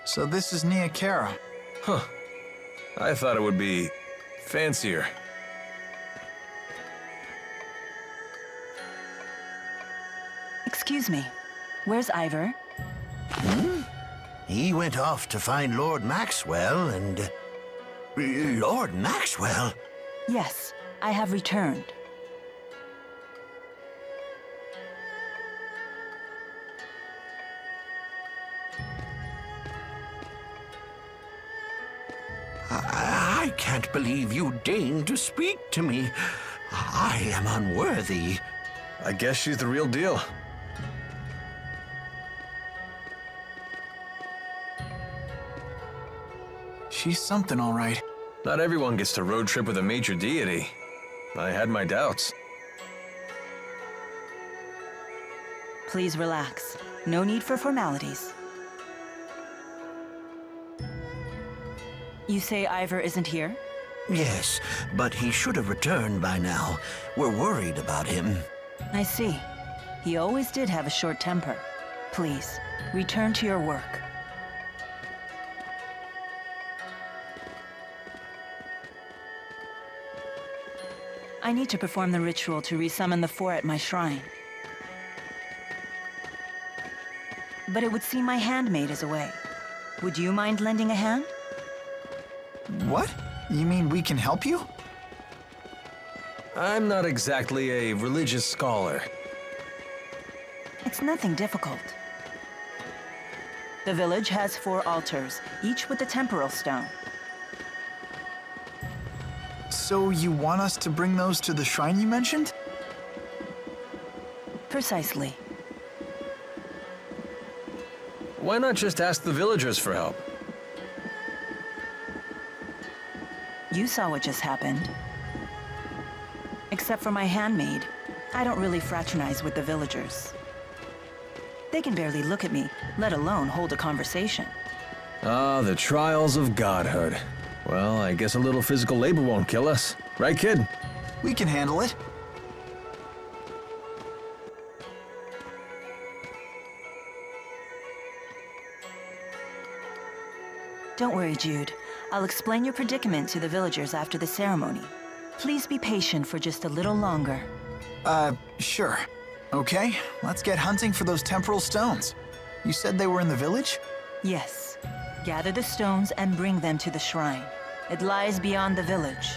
So this is Nia Kara. Huh. I thought it would be fancier. Excuse me. Where's Ivor? He went off to find Lord Maxwell and... Lord Maxwell? Yes, I have returned. I can't believe you deigned to speak to me. I am unworthy. I guess she's the real deal. She's something, all right. Not everyone gets to road trip with a major deity. I had my doubts. Please relax. No need for formalities. You say Ivor isn't here? Yes, but he should have returned by now. We're worried about him. I see. He always did have a short temper. Please, return to your work. I need to perform the ritual to resummon the four at my shrine. But it would seem my handmaid is away. Would you mind lending a hand? What? You mean we can help you? I'm not exactly a religious scholar. It's nothing difficult. The village has 4 altars, each with a temporal stone. So you want us to bring those to the shrine you mentioned? Precisely. Why not just ask the villagers for help? You saw what just happened. Except for my handmaid, I don't really fraternize with the villagers. They can barely look at me, let alone hold a conversation. Ah, the trials of godhood. Well, I guess a little physical labor won't kill us. Right, kid? We can handle it. Don't worry, Jude. I'll explain your predicament to the villagers after the ceremony. Please be patient for just a little longer. Sure. Okay, let's get hunting for those temporal stones. You said they were in the village? Yes. Gather the stones and bring them to the shrine. It lies beyond the village.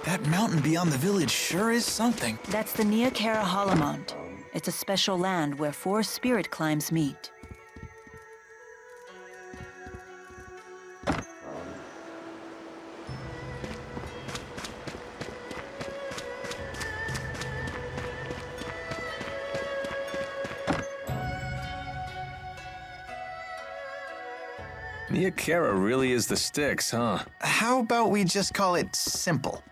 That mountain beyond the village sure is something. That's the Neokara Holomont. It's a special land where 4 spirit climbs meet. Neokara really is the sticks, huh? How about we just call it simple?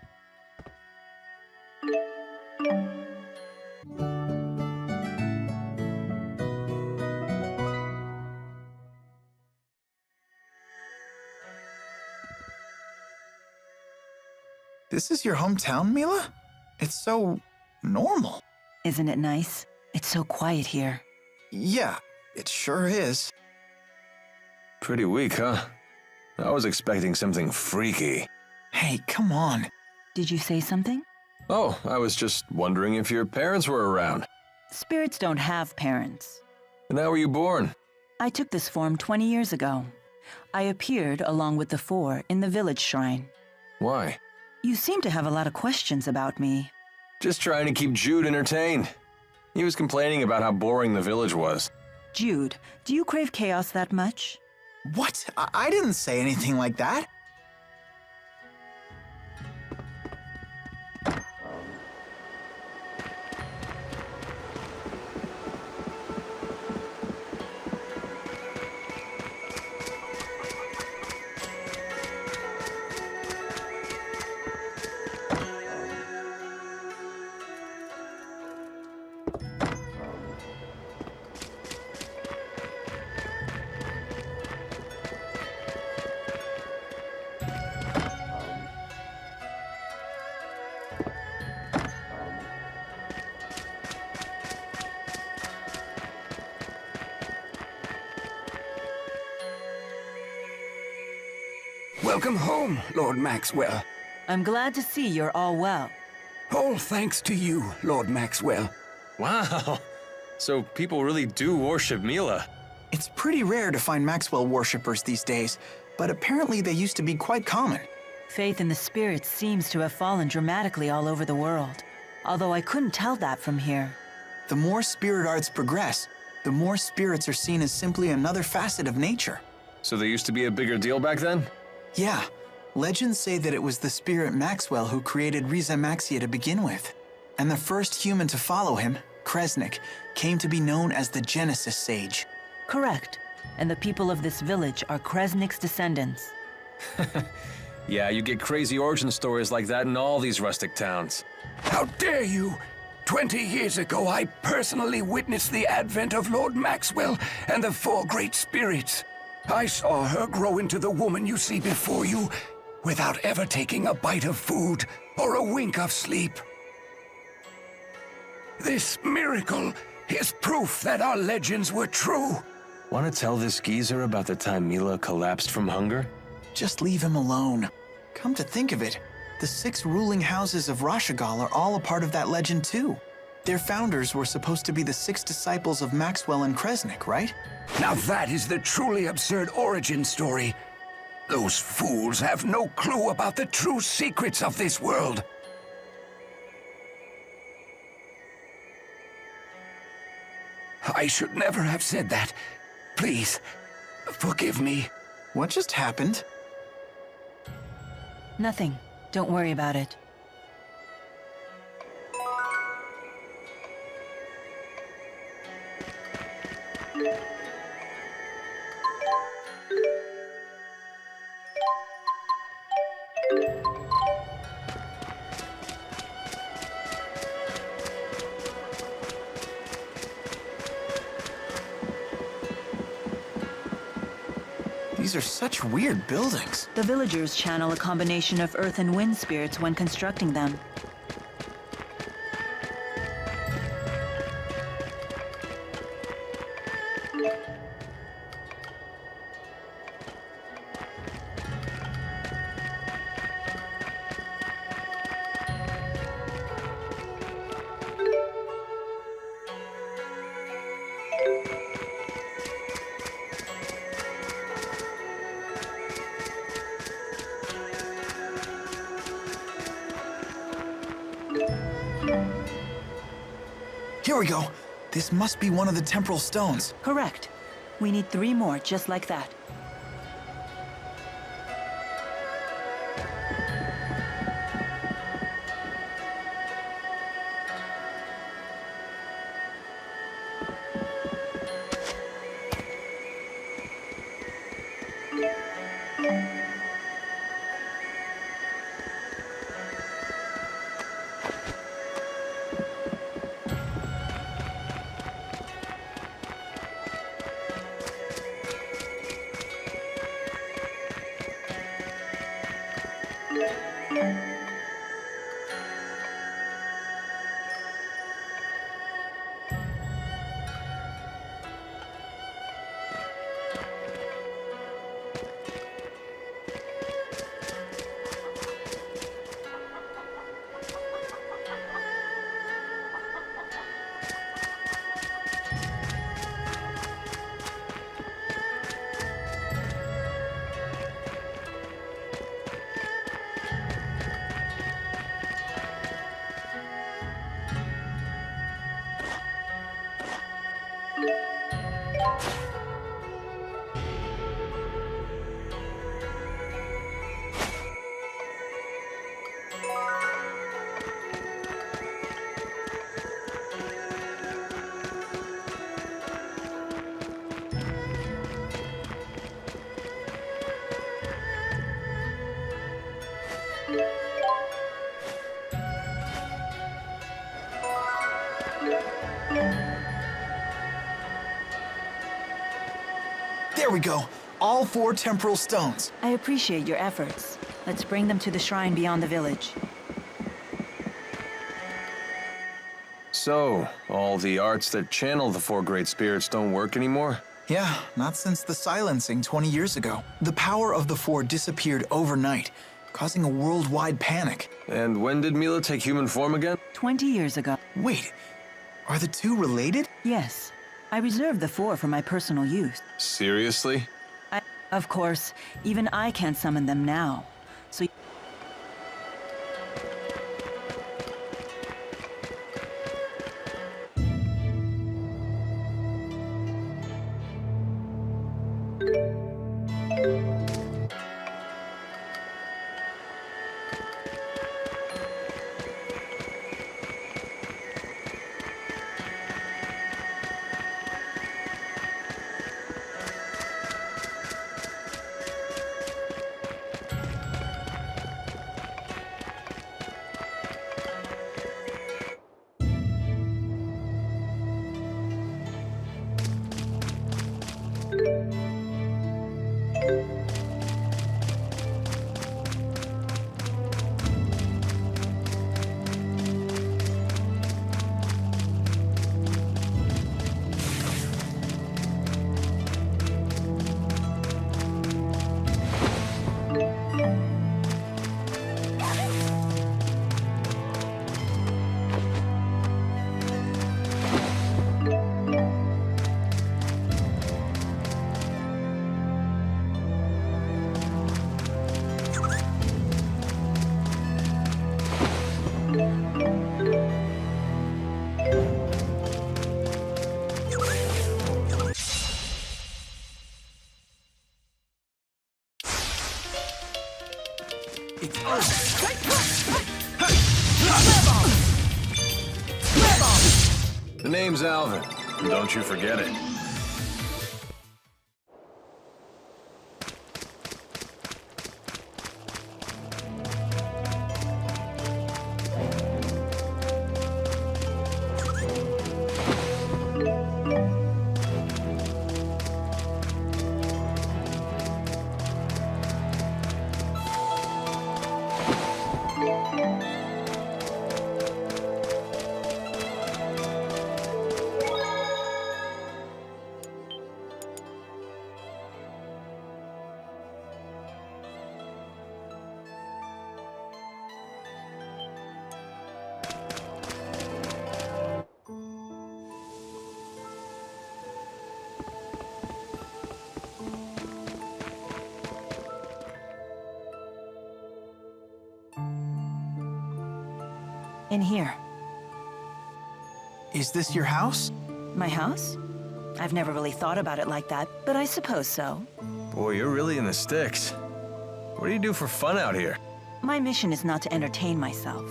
This is your hometown, Mila? It's so normal. Isn't it nice? It's so quiet here. Yeah, it sure is. Pretty weak, huh? I was expecting something freaky. Hey, come on. Did you say something? Oh, I was just wondering if your parents were around. Spirits don't have parents. And how were you born? I took this form 20 years ago. I appeared along with the 4 in the village shrine. Why? You seem to have a lot of questions about me. Just trying to keep Jude entertained. He was complaining about how boring the village was. Jude, do you crave chaos that much? What? I didn't say anything like that. Welcome home, Lord Maxwell. I'm glad to see you're all well. All thanks to you, Lord Maxwell. Wow. So people really do worship Mila. It's pretty rare to find Maxwell worshippers these days, but apparently they used to be quite common. Faith in the spirits seems to have fallen dramatically all over the world, although I couldn't tell that from here. The more spirit arts progress, the more spirits are seen as simply another facet of nature. So they used to be a bigger deal back then? Yeah. Legends say that it was the spirit Maxwell who created Riza Maxia to begin with. And the first human to follow him, Kresnik, came to be known as the Genesis Sage. Correct. And the people of this village are Kresnik's descendants. Yeah, you get crazy origin stories like that in all these rustic towns. How dare you! 20 years ago, I personally witnessed the advent of Lord Maxwell and the four great spirits. I saw her grow into the woman you see before you, without ever taking a bite of food or a wink of sleep. This miracle is proof that our legends were true. Want to tell this geezer about the time Mila collapsed from hunger? Just leave him alone. Come to think of it, the 6 ruling houses of Rashagal are all a part of that legend too. Their founders were supposed to be the 6 disciples of Maxwell and Kresnik, right? Now that is the truly absurd origin story. Those fools have no clue about the true secrets of this world. I should never have said that. Please, forgive me. What just happened? Nothing. Don't worry about it. These are such weird buildings. The villagers channel a combination of earth and wind spirits when constructing them. Here we go. This must be one of the temporal stones. Correct. We need 3 more just like that. There we go. All 4 temporal stones. I appreciate your efforts. Let's bring them to the shrine beyond the village. So, all the arts that channel the 4 great spirits don't work anymore? Yeah, not since the silencing 20 years ago. The power of the Four disappeared overnight, causing a worldwide panic. And when did Mila take human form again? 20 years ago. Wait, are the two related? Yes. I reserved the Four for my personal use. Seriously? Of course, even I can't summon them now. So The name's Alvin. Don't you forget it. in here. Is this your house? My house? I've never really thought about it like that, but I suppose so. Boy, you're really in the sticks. What do you do for fun out here? My mission is not to entertain myself.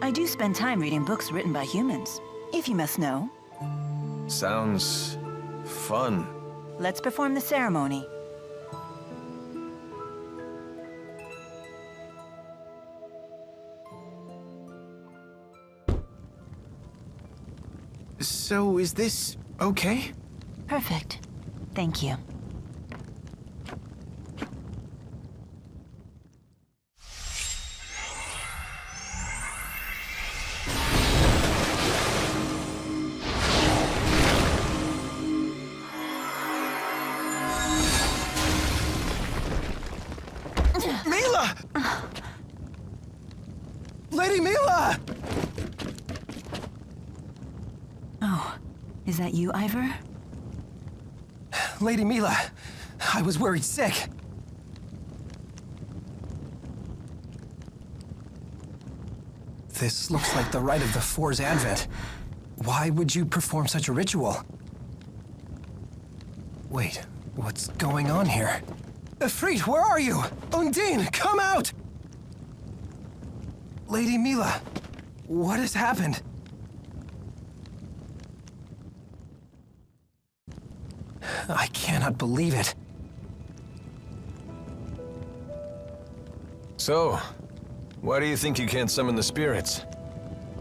I do spend time reading books written by humans, if you must know. Sounds fun. Let's perform the ceremony. So, is this okay? Perfect. Thank you. Mila! Lady Mila! Oh, is that you, Ivor? Lady Mila, I was worried sick. This looks like the rite of the Four's advent. Why would you perform such a ritual? Wait, what's going on here? Ifrit, where are you? Undine, come out! Lady Mila, what has happened? I cannot believe it. So, why do you think you can't summon the spirits?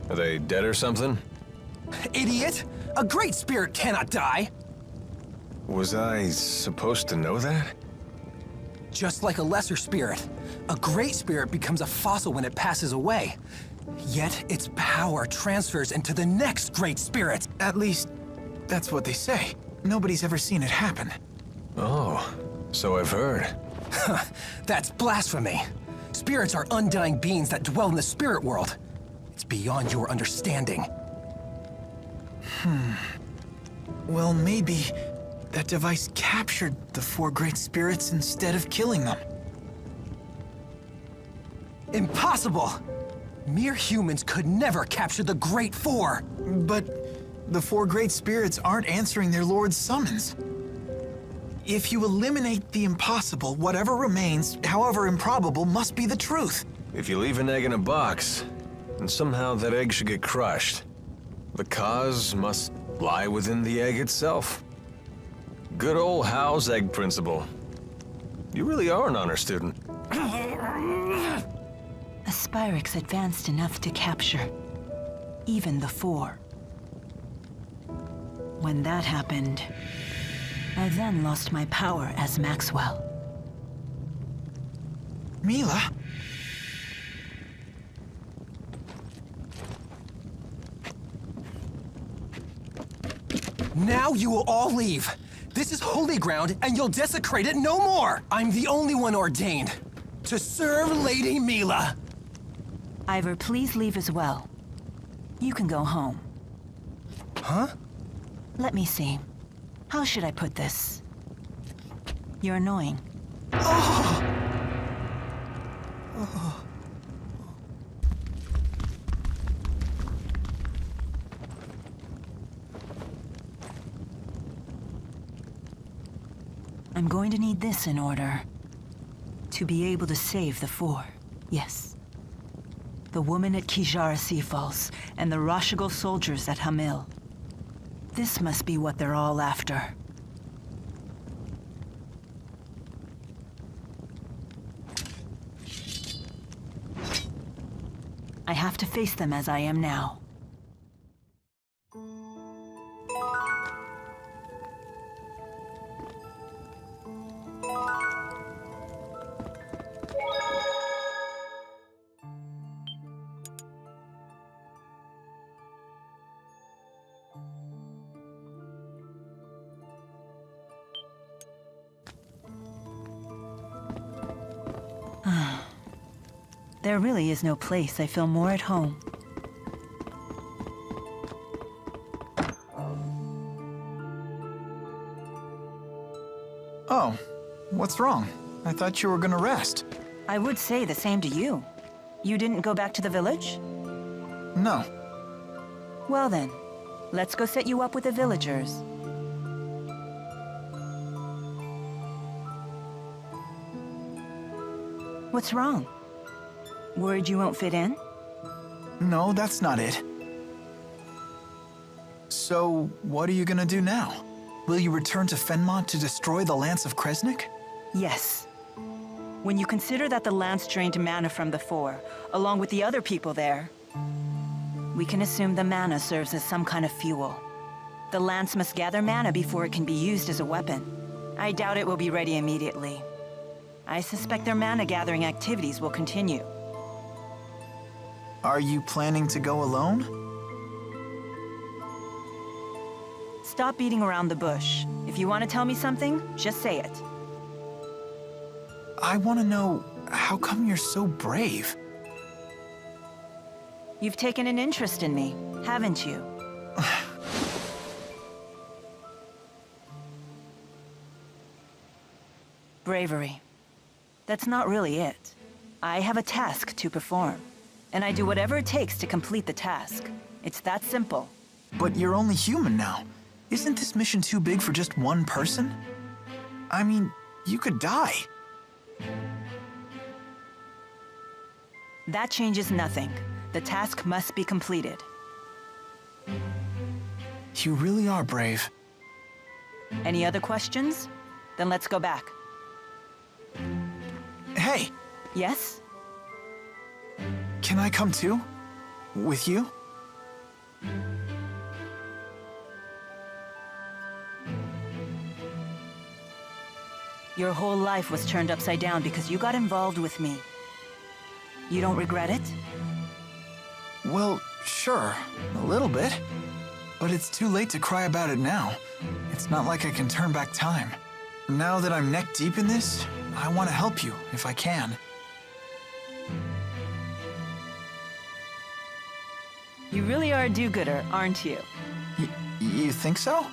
Are they dead or something? Idiot! A great spirit cannot die! Was I supposed to know that? Just like a lesser spirit, a great spirit becomes a fossil when it passes away. Yet its power transfers into the next great spirit. At least, that's what they say. nobody's ever seen it happen. Oh, so I've heard. That's blasphemy. Spirits are undying beings that dwell in the spirit world. It's beyond your understanding. Well, maybe that device captured the four great spirits instead of killing them. Impossible! Mere humans could never capture the Great Four. But the four great spirits aren't answering their lord's summons. If you eliminate the impossible, whatever remains, however improbable, must be the truth. If you leave an egg in a box, and somehow that egg should get crushed, the cause must lie within the egg itself. Good old Howe's egg principle. You really are an honor student. A Spyrix advanced enough to capture even the four. When that happened, I then lost my power as Maxwell. Mila? Now you will all leave. This is holy ground, and you'll desecrate it no more! I'm the only one ordained to serve Lady Mila. Ivor, please leave as well. You can go home. Huh? Let me see. How should I put this? You're annoying. I'm going to need this in order to be able to save the four. Yes. The woman at Kijara Sea Falls and the Rashigal soldiers at Hamil. This must be what they're all after. I have to face them as I am now. There really is no place I feel more at home. Oh, what's wrong? I thought you were gonna rest. I would say the same to you. You didn't go back to the village? No. Well then, let's go set you up with the villagers. What's wrong? Worried you won't fit in? No, that's not it. So, what are you gonna do now? Will you return to Fenmont to destroy the Lance of Kresnik? Yes. When you consider that the Lance drained mana from the Four, along with the other people there, we can assume the mana serves as some kind of fuel. The Lance must gather mana before it can be used as a weapon. I doubt it will be ready immediately. I suspect their mana-gathering activities will continue. Are you planning to go alone? Stop beating around the bush. If you want to tell me something, just say it. I want to know, how come you're so brave? You've taken an interest in me, haven't you? Bravery. That's not really it. I have a task to perform, and I do whatever it takes to complete the task. It's that simple. But you're only human now. Isn't this mission too big for just one person? I mean, you could die. That changes nothing. The task must be completed. You really are brave. Any other questions? Then let's go back. Hey! Yes? Can I come too? With you? Your whole life was turned upside down because you got involved with me. You don't regret it? Well, sure, a little bit. But it's too late to cry about it now. It's not like I can turn back time. Now that I'm neck deep in this, I want to help you, if I can. You really are a do-gooder, aren't you? You think so?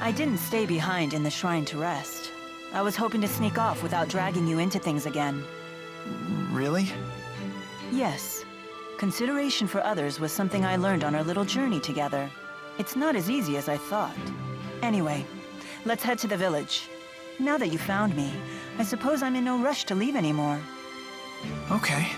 I didn't stay behind in the shrine to rest. I was hoping to sneak off without dragging you into things again. Really? Yes. Consideration for others was something I learned on our little journey together. It's not as easy as I thought. Anyway, let's head to the village. Now that you found me, I suppose I'm in no rush to leave anymore. Okay.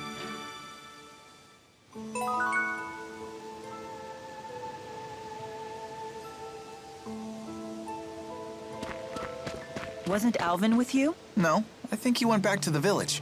Wasn't Alvin with you? No, I think he went back to the village.